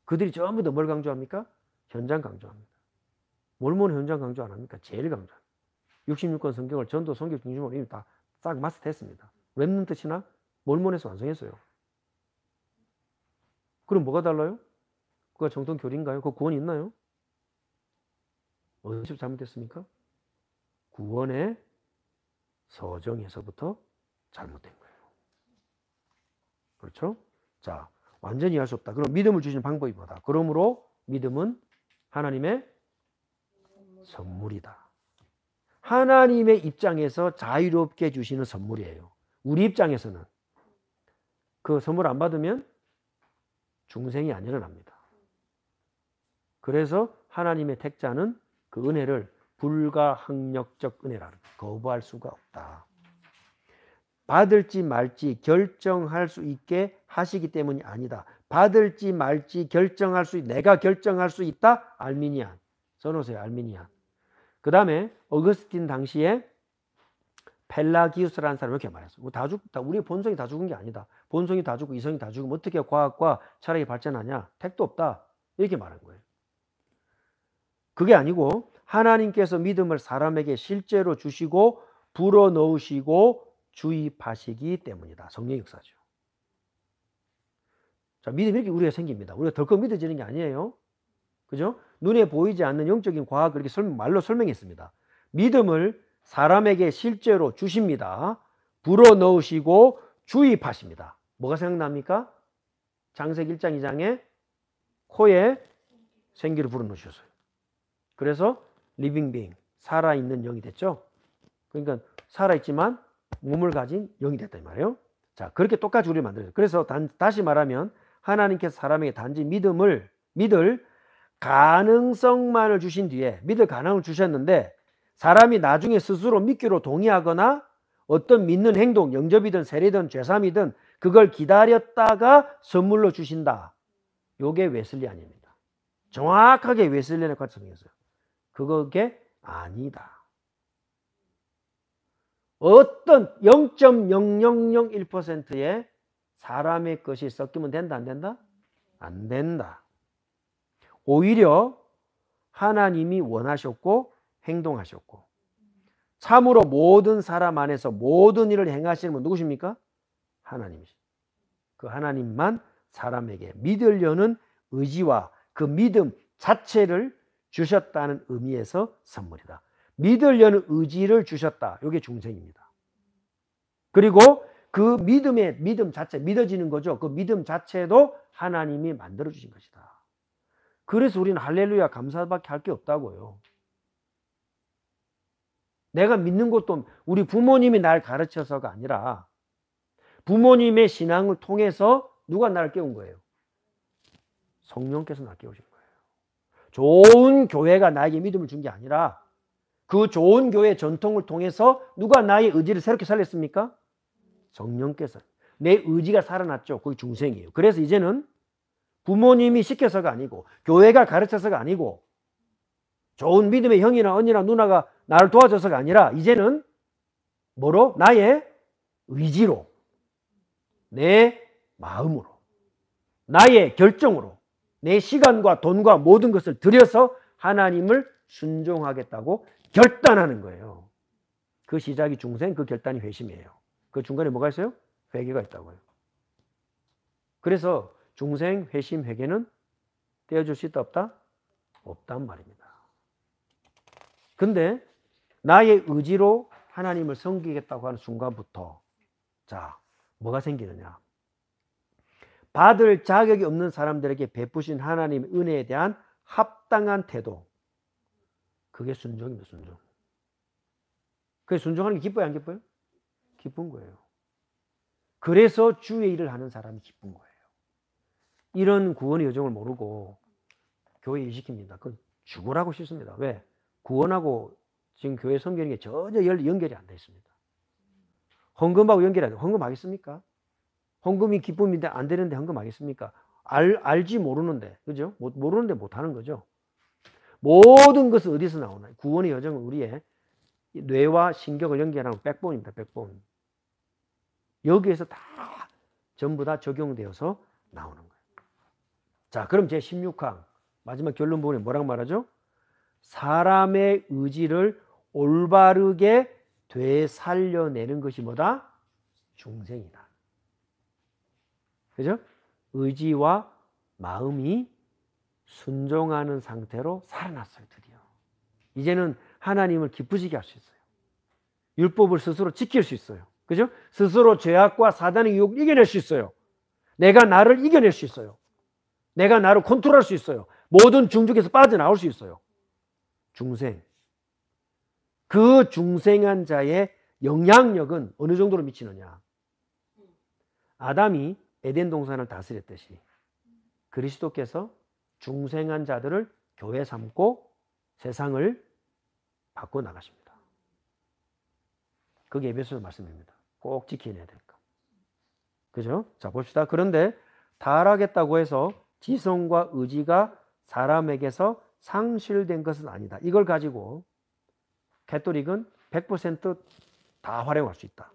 그들이 전부 다 뭘 강조합니까? 현장 강조합니다. 몰몬 현장 강조 안 합니까? 제일 강조합니다. 66권 성경을 전도 성경 중심으로 이미 다 싹 마스터했습니다. 렘넌트시나 몰몬에서 완성했어요. 그럼 뭐가 달라요? 그가 정통 교리인가요? 그 구원이 있나요? 어디서 잘못됐습니까? 구원의 서정에서부터 잘못된 거예요. 그렇죠? 자, 완전히 할 수 없다. 그럼 믿음을 주시는 방법이 뭐다? 그러므로 믿음은 하나님의 선물이다. 하나님의 입장에서 자유롭게 주시는 선물이에요. 우리 입장에서는 그 선물 안 받으면 중생이 안 일어납니다. 그래서 하나님의 택자는 그 은혜를 불가항력적 은혜라는 거부할 수가 없다. 받을지 말지 결정할 수 있게 하시기 때문이 아니다. 받을지 말지 결정할 수 내가 결정할 수 있다. 알미니안. 써놓으세요. 알미니안. 그 다음에 어거스틴 당시에 펠라기우스라는 사람이 이렇게 말했어요. 우리의 본성이 다 죽은 게 아니다. 본성이 다 죽고 이성이 다 죽으면 어떻게 과학과 철학이 발전하냐? 택도 없다. 이렇게 말한 거예요. 그게 아니고 하나님께서 믿음을 사람에게 실제로 주시고 불어넣으시고 주입하시기 때문이다. 성령 역사죠. 자, 믿음이 이렇게 우리가 생깁니다. 우리가 덜컥 믿어지는 게 아니에요. 그죠? 눈에 보이지 않는 영적인 과학을 이렇게 말로 설명했습니다. 믿음을 사람에게 실제로 주십니다. 불어넣으시고 주입하십니다. 뭐가 생각납니까? 창세기 1장 2장에 코에 생기를 불어넣으셨어요. 그래서 리빙 빙, 살아있는 영이 됐죠. 그러니까 살아있지만 몸을 가진 영이 됐다 이 말이에요. 자, 그렇게 똑같이 우리를 만들어요. 그래서 다시 말하면 하나님께서 사람에게 단지 믿을 가능성만을 주신 뒤에 믿을 가능을 주셨는데 사람이 나중에 스스로 믿기로 동의하거나 어떤 믿는 행동, 영접이든 세례든 죄삼이든 그걸 기다렸다가 선물로 주신다. 요게 웨슬리안입니다. 정확하게 웨슬리안의 관점이었어요. 그게 아니다. 어떤 0.0001%의 사람의 것이 섞이면 된다, 안 된다? 안 된다. 오히려 하나님이 원하셨고 행동하셨고 참으로 모든 사람 안에서 모든 일을 행하시는 분 누구십니까? 하나님이십니다. 그 하나님만 사람에게 믿으려는 의지와 그 믿음 자체를 주셨다는 의미에서 선물이다. 믿으려는 의지를 주셨다. 이게 중생입니다. 그리고 그 믿음 자체, 믿어지는 거죠. 그 믿음 자체도 하나님이 만들어주신 것이다. 그래서 우리는 할렐루야 감사밖에 할 게 없다고요. 내가 믿는 것도 우리 부모님이 날 가르쳐서가 아니라 부모님의 신앙을 통해서 누가 나를 깨운 거예요? 성령께서 나를 깨우신 거예요. 좋은 교회가 나에게 믿음을 준 게 아니라 그 좋은 교회 전통을 통해서 누가 나의 의지를 새롭게 살렸습니까? 성령께서. 내 의지가 살아났죠. 그게 중생이에요. 그래서 이제는 부모님이 시켜서가 아니고 교회가 가르쳐서가 아니고 좋은 믿음의 형이나 언니나 누나가 나를 도와줘서가 아니라 이제는 뭐로? 나의 의지로 내 마음으로 나의 결정으로 내 시간과 돈과 모든 것을 들여서 하나님을 순종하겠다고 결단하는 거예요. 그 시작이 중생, 그 결단이 회심이에요. 그 중간에 뭐가 있어요? 회개가 있다고요. 그래서 중생, 회심, 회개는 떼어줄 수 있다 없다? 없단 말입니다. 근데 나의 의지로 하나님을 섬기겠다고 하는 순간부터 자, 뭐가 생기느냐? 받을 자격이 없는 사람들에게 베푸신 하나님의 은혜에 대한 합당한 태도. 그게 순종입니다. 순종. 그게 순종하는 게 기뻐요? 안 기뻐요? 기쁜 거예요. 그래서 주의 일을 하는 사람이 기쁜 거예요. 이런 구원의 여정을 모르고 교회 일시킵니다. 그건 죽으라고 싶습니다. 왜? 구원하고 지금 교회 섬기는 게 전혀 연결이 안 돼 있습니다. 헌금하고 연결이 안 돼. 헌금하겠습니까? 헌금이 기쁨인데 안 되는데 헌금하겠습니까? 알지 모르는데, 그죠? 모르는데 못하는 거죠. 모든 것은 어디서 나오나요? 구원의 여정은 우리의 뇌와 신경을 연결하는 백본입니다. 백본. 여기에서 다 전부 다 적용되어서 나오는 거예요. 자, 그럼 제 16항 마지막 결론 부분에 뭐라고 말하죠? 사람의 의지를 올바르게 되살려내는 것이 뭐다? 중생이다. 그죠? 의지와 마음이 순종하는 상태로 살아났어요. 드디어. 이제는 하나님을 기쁘시게 할 수 있어요. 율법을 스스로 지킬 수 있어요. 그죠? 스스로 죄악과 사단의 유혹을 이겨낼 수 있어요. 내가 나를 이겨낼 수 있어요. 내가 나를 컨트롤할 수 있어요. 모든 중족에서 빠져나올 수 있어요. 중생. 그 중생한 자의 영향력은 어느 정도로 미치느냐. 아담이 에덴 동산을 다스렸듯이 그리스도께서 중생한 자들을 교회 삼고 세상을 바꿔 나가십니다. 그게 에베소서 말씀입니다. 꼭 지켜내야 될 것. 그죠? 자, 봅시다. 그런데 타락했다고 해서 지성과 의지가 사람에게서 상실된 것은 아니다. 이걸 가지고 캐톨릭은 100% 활용할 수 있다.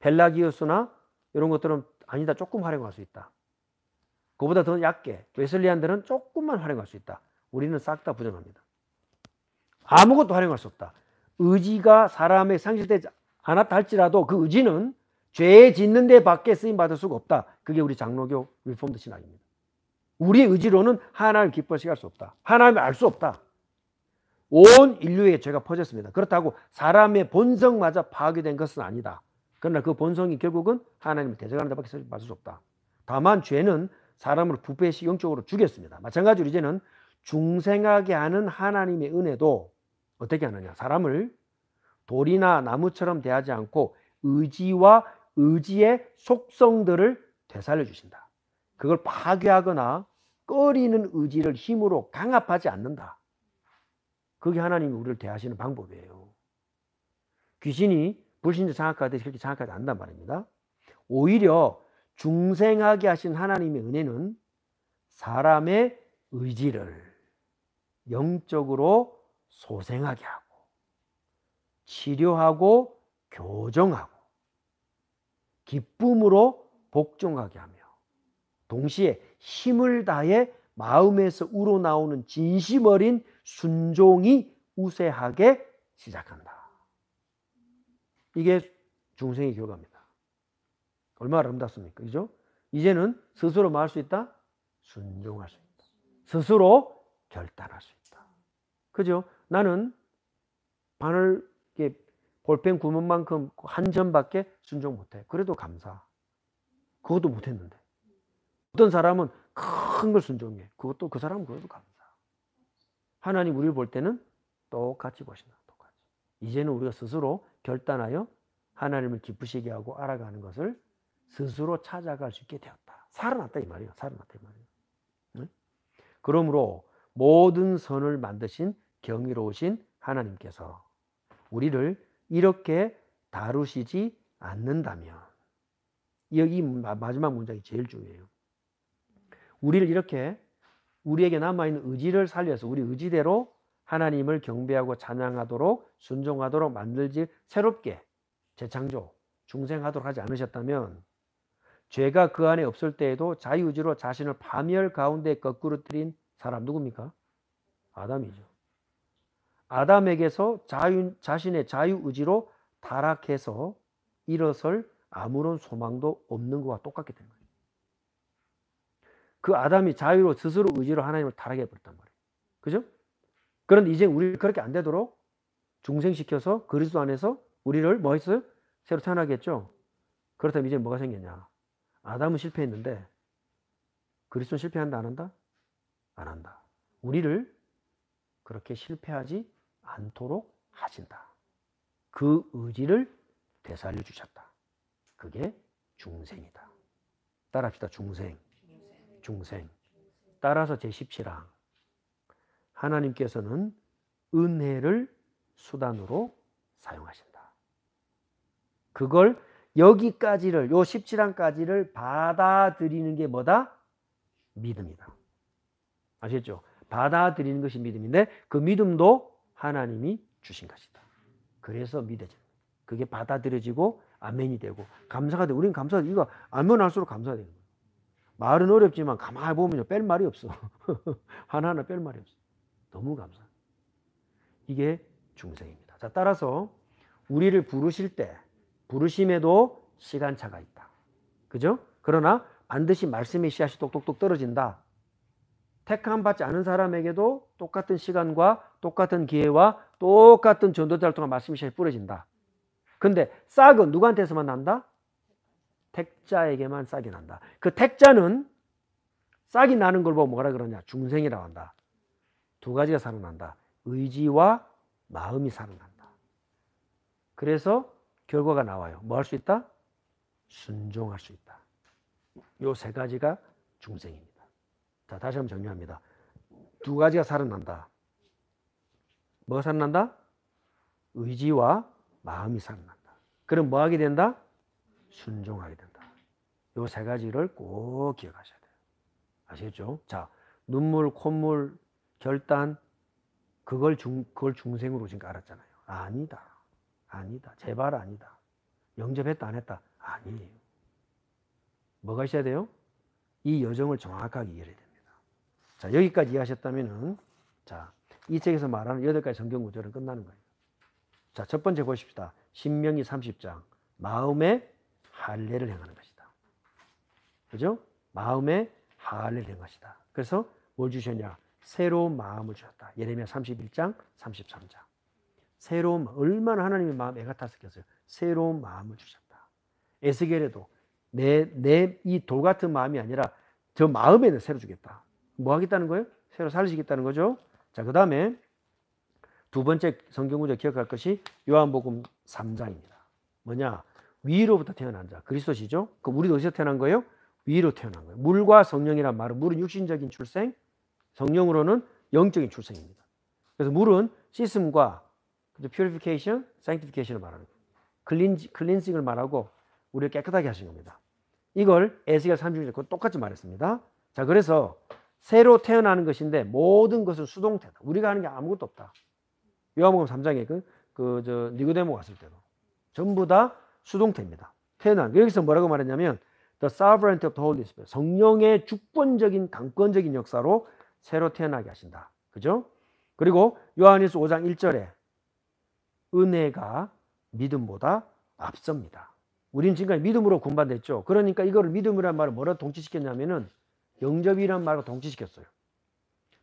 펠라기우스나 이런 것들은 아니다. 조금 활용할 수 있다. 그보다 더 얕게 웨슬리안들은 조금만 활용할 수 있다. 우리는 싹 다 부정합니다. 아무것도 활용할 수 없다. 의지가 사람의 상실되지 않았다 할지라도 그 의지는 죄 짓는 데 밖에 쓰임 받을 수가 없다. 그게 우리 장로교 리폼드 신학입니다. 우리의 의지로는 하나님을 기뻐하시게 할 수 없다. 하나님을 알 수 없다. 온 인류에 죄가 퍼졌습니다. 그렇다고 사람의 본성마저 파괴된 것은 아니다. 그러나 그 본성이 결국은 하나님을 대적하는 데 밖에 받을 수 없다. 다만 죄는 사람을 부패시 영적으로 죽였습니다. 마찬가지로 이제는 중생하게 하는 하나님의 은혜도 어떻게 하느냐. 사람을 돌이나 나무처럼 대하지 않고 의지와 의지의 속성들을 되살려 주신다. 그걸 파괴하거나 꺼리는 의지를 힘으로 강압하지 않는다. 그게 하나님이 우리를 대하시는 방법이에요. 귀신이 불신자 장악하듯이 그렇게 장악하지 않는단 말입니다. 오히려 중생하게 하신 하나님의 은혜는 사람의 의지를 영적으로 소생하게 하고 치료하고 교정하고 기쁨으로 복종하게 하며 동시에 힘을 다해 마음에서 우러나오는 진심 어린 순종이 우세하게 시작한다. 이게 중생의 결과입니다. 얼마나 아름답습니까? 그죠? 이제는 스스로 뭐 할 수 있다? 순종할 수 있다. 스스로 결단할 수 있다. 그죠? 나는 바늘 볼펜 구멍만큼 한 점밖에 순종 못해. 그래도 감사. 그것도 못했는데. 어떤 사람은 큰 걸 순종해. 그것도 그 사람은 그것도 감사. 하나님 우리를 볼 때는 똑같이 보신다. 똑같이. 이제는 우리가 스스로 결단하여 하나님을 기쁘시게 하고 알아가는 것을 스스로 찾아갈 수 있게 되었다. 살아났다 이 말이에요. 살아났다 이 말이에요. 네? 그러므로 모든 선을 만드신 경이로우신 하나님께서 우리를 이렇게 다루시지 않는다면, 여기 마지막 문장이 제일 중요해요. 우리를 이렇게 우리에게 남아있는 의지를 살려서 우리 의지대로 하나님을 경배하고 찬양하도록 순종하도록 만들지 새롭게 재창조, 중생하도록 하지 않으셨다면 죄가 그 안에 없을 때에도 자유의지로 자신을 파멸 가운데 거꾸러뜨린 사람 누굽니까? 아담이죠. 아담에게서 자신의 자유의지로 타락해서 일어설 아무런 소망도 없는 것과 똑같게 된 거예요. 그 아담이 자유로 스스로 의지로 하나님을 타락해 버렸단 말이에요. 그죠? 그런데 이제 우리 그렇게 안 되도록 중생시켜서 그리스도 안에서 우리를 뭐 했어요? 새로 태어나겠죠? 그렇다면 이제 뭐가 생겼냐? 아담은 실패했는데 그리스도는 실패한다 안 한다? 안 한다. 우리를 그렇게 실패하지 않도록 하신다. 그 의지를 되살려 주셨다. 그게 중생이다. 따라합시다. 중생. 중생. 따라서 제17항. 하나님께서는 은혜를 수단으로 사용하신다. 그걸 여기까지를, 요 17항까지를 받아들이는 게 뭐다? 믿음이다. 아시겠죠? 받아들이는 것이 믿음인데 그 믿음도 하나님이 주신 것이다. 그래서 믿어집니다. 그게 받아들여지고 아멘이 되고 감사가 되고, 우리는 감사가 되고, 이거 알면 알수록 감사가 되는 거예요. 말은 어렵지만 가만히 보면 뺄 말이 없어. 하나하나 뺄 말이 없어. 너무 감사. 이게 중생입니다. 자, 따라서 우리를 부르실 때 부르심에도 시간차가 있다. 그죠? 그러나 반드시 말씀의 씨앗이 똑똑똑 떨어진다. 택함 받지 않은 사람에게도 똑같은 시간과 똑같은 기회와 똑같은 전도자를 통한 말씀의 씨앗이 뿌려진다. 근데 싹은 누구한테서만 난다? 택자에게만 싹이 난다. 그 택자는 싹이 나는 걸 보고 뭐라 그러냐? 중생이라고 한다. 두 가지가 살아난다. 의지와 마음이 살아난다. 그래서 결과가 나와요. 뭐 할 수 있다? 순종할 수 있다. 요 세 가지가 중생입니다. 자, 다시 한번 정리합니다. 두 가지가 살아난다. 뭐가 살아난다? 의지와 마음이 살아난다. 그럼 뭐 하게 된다? 순종하게 된다. 요 세 가지를 꼭 기억하셔야 돼요. 아시겠죠? 자, 눈물, 콧물, 결단, 그걸 중생으로 지금 알았잖아요. 아니다. 아니다. 제발 아니다. 영접했다 안 했다? 아니에요. 뭐가 있어야 돼요? 이 여정을 정확하게 이해해야 됩니다. 자, 여기까지 이해하셨다면은, 자, 이 책에서 말하는 8가지 성경 구절은 끝나는 거예요. 자, 첫 번째 보십시다. 신명기 30장. 마음의 할례를 행하는 것이다. 그죠? 마음의 할례를 행한 것이다. 그래서 뭘 주셨냐? 새로운 마음을 주셨다. 예레미야 31장, 33장. 새로운, 얼마나 하나님의 마음 애가 탔었겠어요. 새로운 마음을 주셨다. 에스겔에도 내 이 돌 같은 마음이 아니라 저 마음에는 새로 주겠다. 뭐 하겠다는 거예요? 새로 살리시겠다는 거죠. 자, 그 다음에 두 번째 성경구절 기억할 것이 요한복음 3장입니다. 뭐냐? 위로부터 태어난 자. 그리스도시죠? 그럼 우리도 어디서 태어난 거예요? 위로 태어난 거예요. 물과 성령이란 말은 물은 육신적인 출생, 성령으로는 영적인 출생입니다. 그래서 물은 시스템과 purification, sanctification을 말하는 거예요. 클린싱을 말하고 우리를 깨끗하게 하신 겁니다. 이걸 에스겔 36장 똑같이 말했습니다. 자, 그래서 새로 태어나는 것인데 모든 것은 수동태다. 우리가 하는 게 아무것도 없다. 요한복음 3장에 니고데모 왔을 때도 전부 다 수동태입니다. 태어난. 여기서 뭐라고 말했냐면 The sovereignty of the Holy Spirit. 성령의 주권적인 강권적인 역사로 새로 태어나게 하신다. 그죠? 그리고 요한일서 5장 1절에 은혜가 믿음보다 앞섭니다. 우리는 지금까지 믿음으로 구원받았죠. 그러니까 이거를 믿음이라는 말을 뭐라 동치시켰냐면은 영접이라는 말로 동치시켰어요.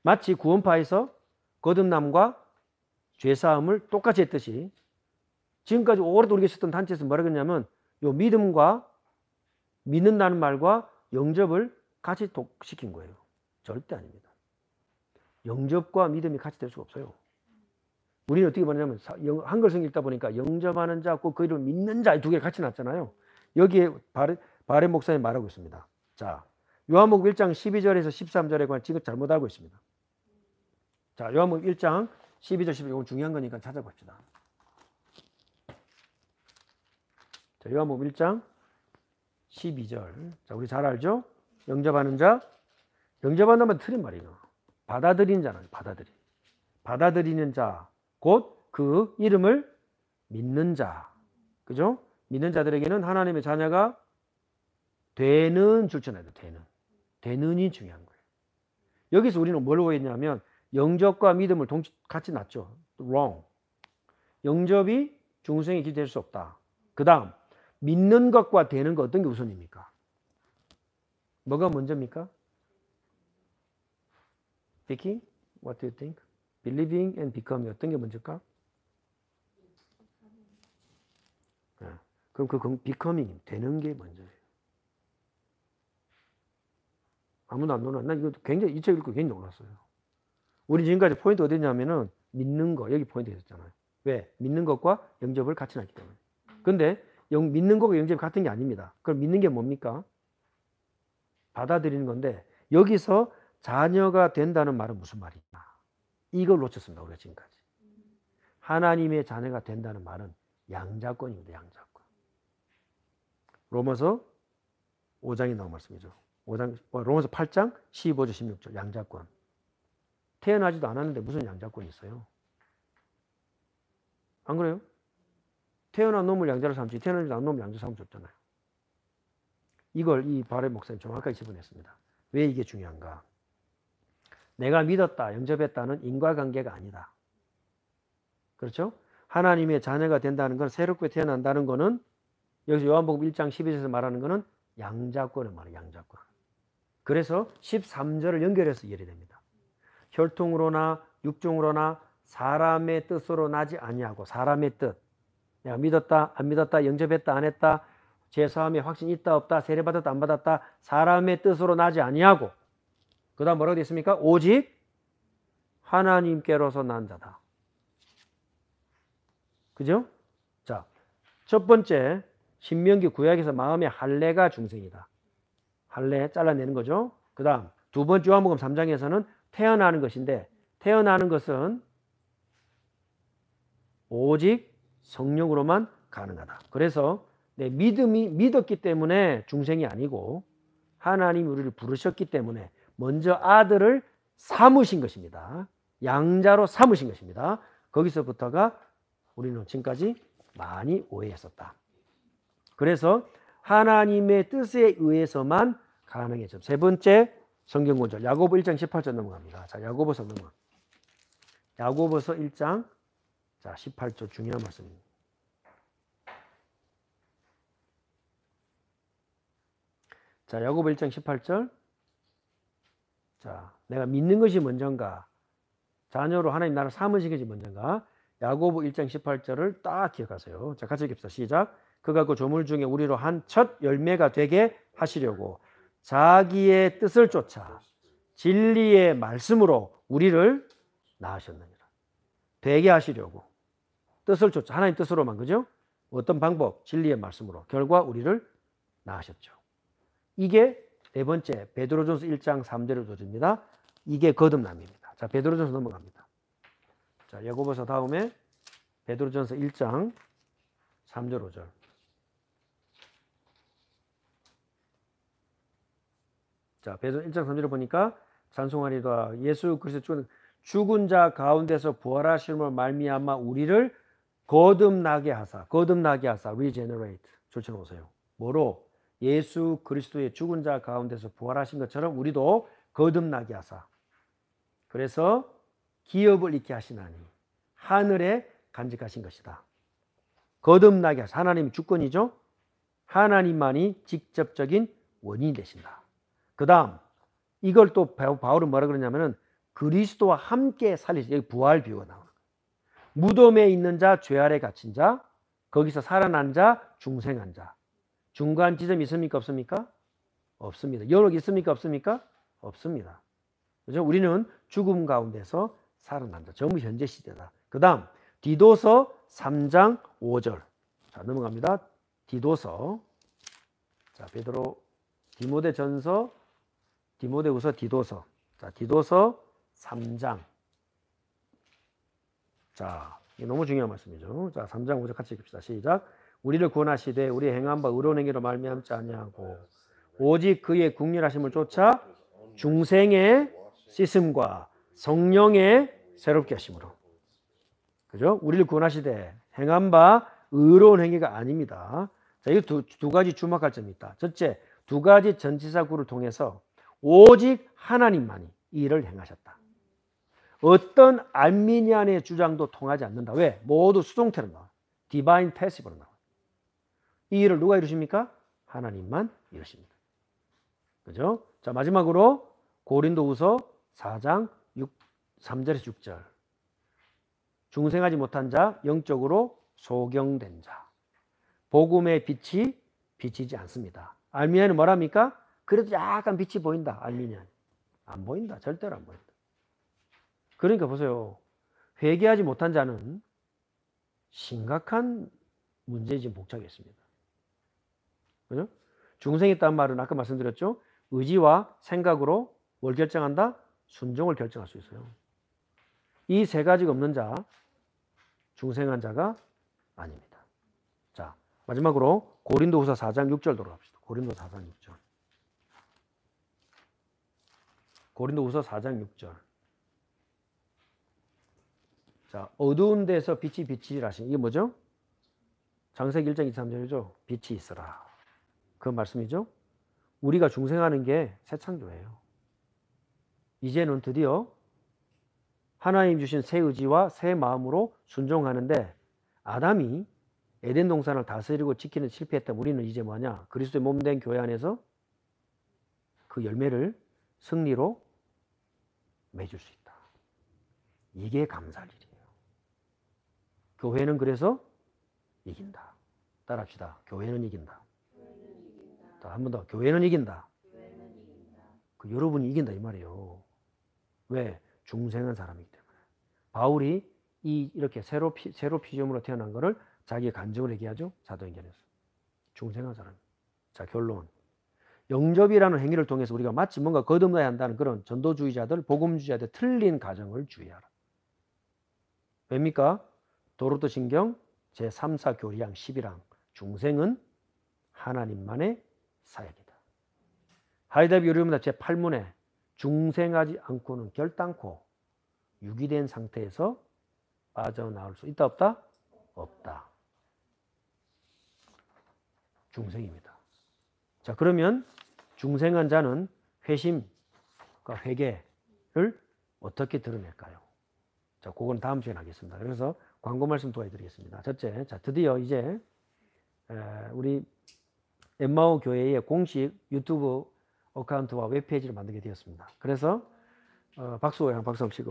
마치 구원파에서 거듭남과 죄사함을 똑같이 했듯이 지금까지 오래 우리가 있었던 단체에서 뭐라고 했냐면 요 믿음과 믿는다는 말과 영접을 같이 시킨 거예요. 절대 아닙니다. 영접과 믿음이 같이 될 수가 없어요. 우리는 어떻게 말하냐면 한글 성경 읽다 보니까 영접하는 자, 그 이름을 믿는 자 이 두 개를 같이 놨잖아요. 여기에 바레 목사님 말하고 있습니다. 자, 요한복음 1장 12절에서 13절에 관한 지금 잘못 알고 있습니다. 자, 요한복음 1장 12절 11절 이건 중요한 거니까 찾아봅시다. 자, 요한복음 1장 12절. 자, 우리 잘 알죠? 영접하는 자. 영접한다면 틀린 말이에요. 받아들이는 자는 받아들이는 자. 곧 그 이름을 믿는 자. 그죠? 믿는 자들에게는 하나님의 자녀가 되는 줄쳐놔야 돼. 되는이 중요한 거예요. 여기서 우리는 뭘 했냐면 영접과 믿음을 같이 놨죠. wrong. 영접이 중생의 길이 될 수 없다. 그 다음 믿는 것과 되는 것 어떤 게 우선입니까? 뭐가 먼저입니까? Vicky, what do you think? Believing and becoming 어떤 게 먼저일까? 그럼 그 becoming 되는 게 먼저예요. 아무도 안 놀라. 난 이거 굉장히 이 책 읽고 굉장히 놀랐어요. 우리 지금까지 포인트 어디냐면은 믿는 거 여기 포인트 있었잖아요. 왜? 믿는 것과 영접을 같이 놨기 때문에. 근데 믿는 것과 영접이 같은 게 아닙니다. 그럼 믿는 게 뭡니까? 받아들이는 건데 여기서 자녀가 된다는 말은 무슨 말이냐? 이걸 놓쳤습니다. 우리가 지금까지. 하나님의 자녀가 된다는 말은 양자권입니다. 양자권. 로마서 5장에 나온 말씀이죠. 로마서 8장 15절 16절 양자권. 태어나지도 않았는데 무슨 양자권이 있어요? 안 그래요? 태어난 놈을 양자로 삼지 태어나지 않은 놈을 양자로 삼줬잖아요. 이걸 이 바레 목사님 정확하게 짚어냈습니다. 왜 이게 중요한가? 내가 믿었다, 영접했다는 인과관계가 아니다. 그렇죠? 하나님의 자녀가 된다는 건 새롭게 태어난다는 거는 여기서 요한복음 1장 12절에서 말하는 거는 양자권을 말해요. 양자권. 그래서 13절을 연결해서 이해를 됩니다. 혈통으로나 육종으로나 사람의 뜻으로 나지 아니하고 사람의 뜻. 내가 믿었다, 안 믿었다, 영접했다, 안 했다, 죄사함의 확신이 있다 없다, 세례받았다 안 받았다, 사람의 뜻으로 나지 아니하고, 그 다음 뭐라고 되어 있습니까? 오직 하나님께로서 난 자다. 그죠? 자, 첫 번째 신명기 구약에서 마음의 할례가 중생이다. 할례 잘라내는 거죠. 그 다음 두 번째 요한복음 3장에서는 태어나는 것인데, 태어나는 것은 오직 성령으로만 가능하다. 그래서 내 믿음이 믿었기 때문에 중생이 아니고 하나님이 우리를 부르셨기 때문에 먼저 아들을 삼으신 것입니다. 양자로 삼으신 것입니다. 거기서부터가 우리는 지금까지 많이 오해했었다. 그래서 하나님의 뜻에 의해서만 가능해져. 세 번째 성경 구절 야고보 1장 18절 넘어갑니다. 자, 야고보서 넘어가. 야고보서 1장 자, 18절 중요한 말씀입니다. 자, 야고보 1장 18절. 자, 내가 믿는 것이 먼저인가? 자녀로 하나님 나라를 삼으신 것이 먼저인가? 야고보 1장 18절을 딱 기억하세요. 자, 같이 읽읍시다. 시작. 그가 그 조물 중에 우리로 한 첫 열매가 되게 하시려고 자기의 뜻을 쫓아 진리의 말씀으로 우리를 낳으셨느니라. 되게 하시려고 뜻을 쫓아 하나님 뜻으로만, 그죠? 어떤 방법? 진리의 말씀으로 결과 우리를 낳으셨죠. 이게 네 번째 베드로전서 1장 3절의 도입니다. 이게 거듭남입니다. 자, 베드로전서 넘어갑니다. 자, 야고보서 다음에 베드로전서 1장 3절 5절. 자, 베드로 1장 3절을 보니까 찬송하리다 예수 그리스도 죽은 자 가운데서 부활하심으로 말미암아 우리를 거듭나게 하사 regenerate 조치해 보세요. 뭐로? 예수 그리스도의 죽은 자 가운데서 부활하신 것처럼 우리도 거듭나게 하사. 그래서 기업을 잃게 하시나니 하늘에 간직하신 것이다. 거듭나게 하사. 하나님이 주권이죠. 하나님만이 직접적인 원인이 되신다. 그 다음 이걸 또 바울은 뭐라 그러냐면은 그리스도와 함께 살리시. 여기 부활 비유가 나오는 거예요. 무덤에 있는 자, 죄 아래 갇힌 자, 거기서 살아난 자, 중생한 자. 중간 지점이 있습니까? 없습니까? 없습니다. 연옥이 있습니까? 없습니까? 없습니다. 그죠? 우리는 죽음 가운데서 살아난 자. 전부 현재 시대다. 그 다음 디도서 3장 5절. 자, 넘어갑니다. 디도서. 자, 베드로 디모데전서, 디모데후서, 디도서. 자, 디도서 3장. 자, 이게 너무 중요한 말씀이죠. 자, 3장 5절 같이 읽읍시다. 시작. 우리를 구원하시되 우리 행한 바 의로운 행위로 말미암지 아니하고 오직 그의 국률하심을 쫓아 중생의 씻음과 성령의 새롭게 하심으로. 그죠? 우리를 구원하시되 행한 바 의로운 행위가 아닙니다. 자, 이 두 가지 주목할 점이 있다. 첫째, 두 가지 전치사구를 통해서 오직 하나님만이 이 일을 행하셨다. 어떤 알미니안의 주장도 통하지 않는다. 왜? 모두 수동태로 나와. 디바인 패시브로 나와. 이 일을 누가 이루십니까? 하나님만 이루십니다. 그죠? 자, 마지막으로 고린도후서 4장 3절에서 6절. 중생하지 못한 자, 영적으로 소경된 자. 복음의 빛이 비치지 않습니다. 알미니안은 뭐랍니까? 그래도 약간 빛이 보인다. 알미니안. 안 보인다. 절대로 안 보인다. 그러니까 보세요. 회개하지 못한 자는 심각한 문제에 지금 복잡해 있습니다. 그죠? 중생이 있다는 말은 아까 말씀드렸죠. 의지와 생각으로 뭘 결정한다? 순종을 결정할 수 있어요. 이 세 가지가 없는 자, 중생한 자가 아닙니다. 자, 마지막으로 고린도후서 4장 6절 돌아갑시다. 고린도후서 4장 6절. 고린도후서 4장 6절. 자, 어두운 데서 빛이 비치리라 하시니 이게 뭐죠? 창세기 1장 23절이죠. 빛이 있으라. 그 말씀이죠. 우리가 중생하는 게 새 창조예요. 이제는 드디어 하나님 주신 새 의지와 새 마음으로 순종하는데 아담이 에덴 동산을 다스리고 지키는 실패했다면 우리는 이제 뭐냐? 그리스도의 몸된 교회 안에서 그 열매를 승리로 맺을 수 있다. 이게 감사할 일이에요. 교회는 그래서 이긴다. 따라합시다. 교회는 이긴다. 한 번 더. 교회는 이긴다. 그 여러분이 이긴다 이 말이에요. 왜? 중생한 사람이기 때문에. 바울이 이렇게 새로 피조물로 태어난 거를 자기의 간증을 얘기하죠. 사도행전에서. 중생한 사람. 자, 결론. 영접이라는 행위를 통해서 우리가 마치 뭔가 거듭나야 한다는 그런 전도주의자들, 복음주의자들 틀린 가정을 주의하라. 왜입니까? 도로도 신경 제3, 4 교리양 11항. 중생은 하나님만의 사역이다. 하이데베 요리문답 제8문에 중생하지 않고는 결단코 유기된 상태에서 빠져나올 수 있다 없다? 없다. 중생입니다. 자, 그러면 중생한 자는 회심과 회개를 어떻게 드러낼까요? 자, 그건 다음 시간에 하겠습니다. 그래서 광고 말씀 도와드리겠습니다. 첫째, 자, 드디어 이제 우리 엠마오 교회의 공식 유튜브 어카운트와 웹페이지를 만들게 되었습니다. 그래서 박수 한번 치고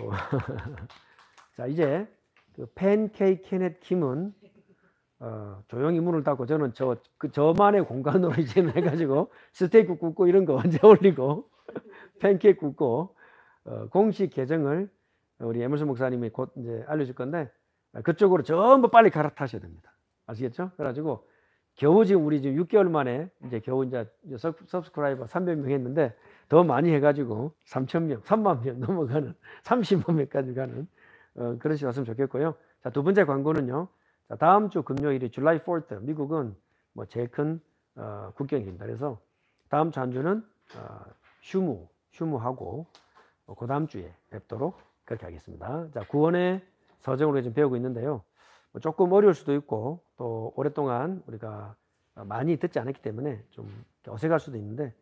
자, 이제 그 팬케이크 케넷 킴은 조용히 문을 닫고 저는 저만의 공간으로 이제 해가지고 스테이크 굽고 이런 거 언제 올리고 팬케이크 굽고 공식 계정을 우리 에머슨 목사님이 곧 이제 알려줄 건데 그쪽으로 전부 빨리 갈아타셔야 됩니다. 아시겠죠? 그래가지고 겨우 지금 우리 지금 6개월 만에 이제 겨우 이제 서브스크라이버 300명 했는데 더 많이 해가지고 3,000명, 3만 명 넘어가는 30만 명까지 가는 그러시 왔으면 좋겠고요. 자, 두 번째 광고는요. 자, 다음 주 금요일이 July 4th 미국은 뭐 제일 큰 국경입니다. 그래서 다음 주 한 주는 휴무하고 그 다음 주에 뵙도록 그렇게 하겠습니다. 자, 구원의 서정으로 지금 배우고 있는데요. 조금 어려울 수도 있고 또 오랫동안 우리가 많이 듣지 않았기 때문에 좀 어색할 수도 있는데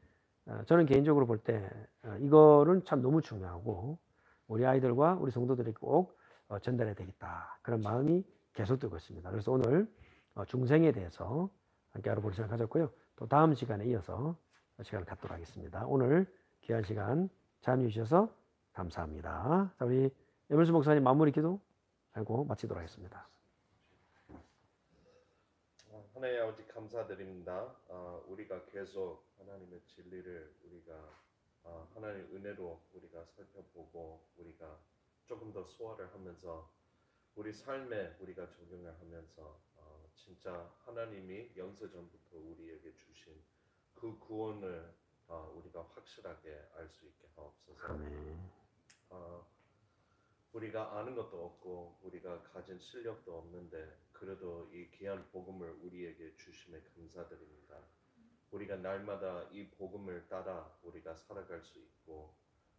저는 개인적으로 볼 때 이거는 참 너무 중요하고 우리 아이들과 우리 성도들이 꼭 전달해야 되겠다 그런 마음이 계속되고 있습니다. 그래서 오늘 중생에 대해서 함께 알아볼 시간 가졌고요. 또 다음 시간에 이어서 시간을 갖도록 하겠습니다. 오늘 귀한 시간 참여해 주셔서 감사합니다. 자, 우리 에머슨 목사님 마무리 기도하고 마치도록 하겠습니다. 하나님 아버지 감사드립니다. 우리가 계속 하나님의 진리를 우리가 하나님의 은혜로 우리가 살펴보고 우리가 조금 더 소화를 하면서 우리 삶에 우리가 적용을 하면서 진짜 하나님이 영세전부터 우리에게 주신 그 구원을 우리가 확실하게 알 수 있게 하옵소서. 우리가 아는 것도 없고 우리가 가진 실력도 없는데 그래도 이 귀한 복음을 우리에게 주심에 감사드립니다. 우리가 날마다 이 복음을 따라 우리가 살아갈 수 있고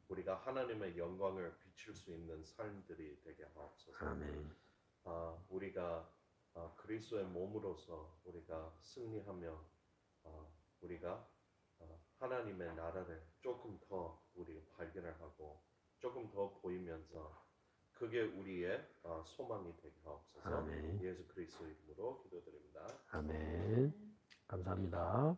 우리가 하나님의 영광을 비출 수 있는 삶들이 되게 하옵소서. 아멘. 우리가 그리스도의 몸으로서 우리가 승리하며 우리가 하나님의 나라를 조금 더 우리가 발견을 하고 조금 더 보이면서 그게 우리의 소망이 되게 하옵소서. 아멘. 예수 그리스도 이름으로 기도드립니다. 아멘. 감사합니다.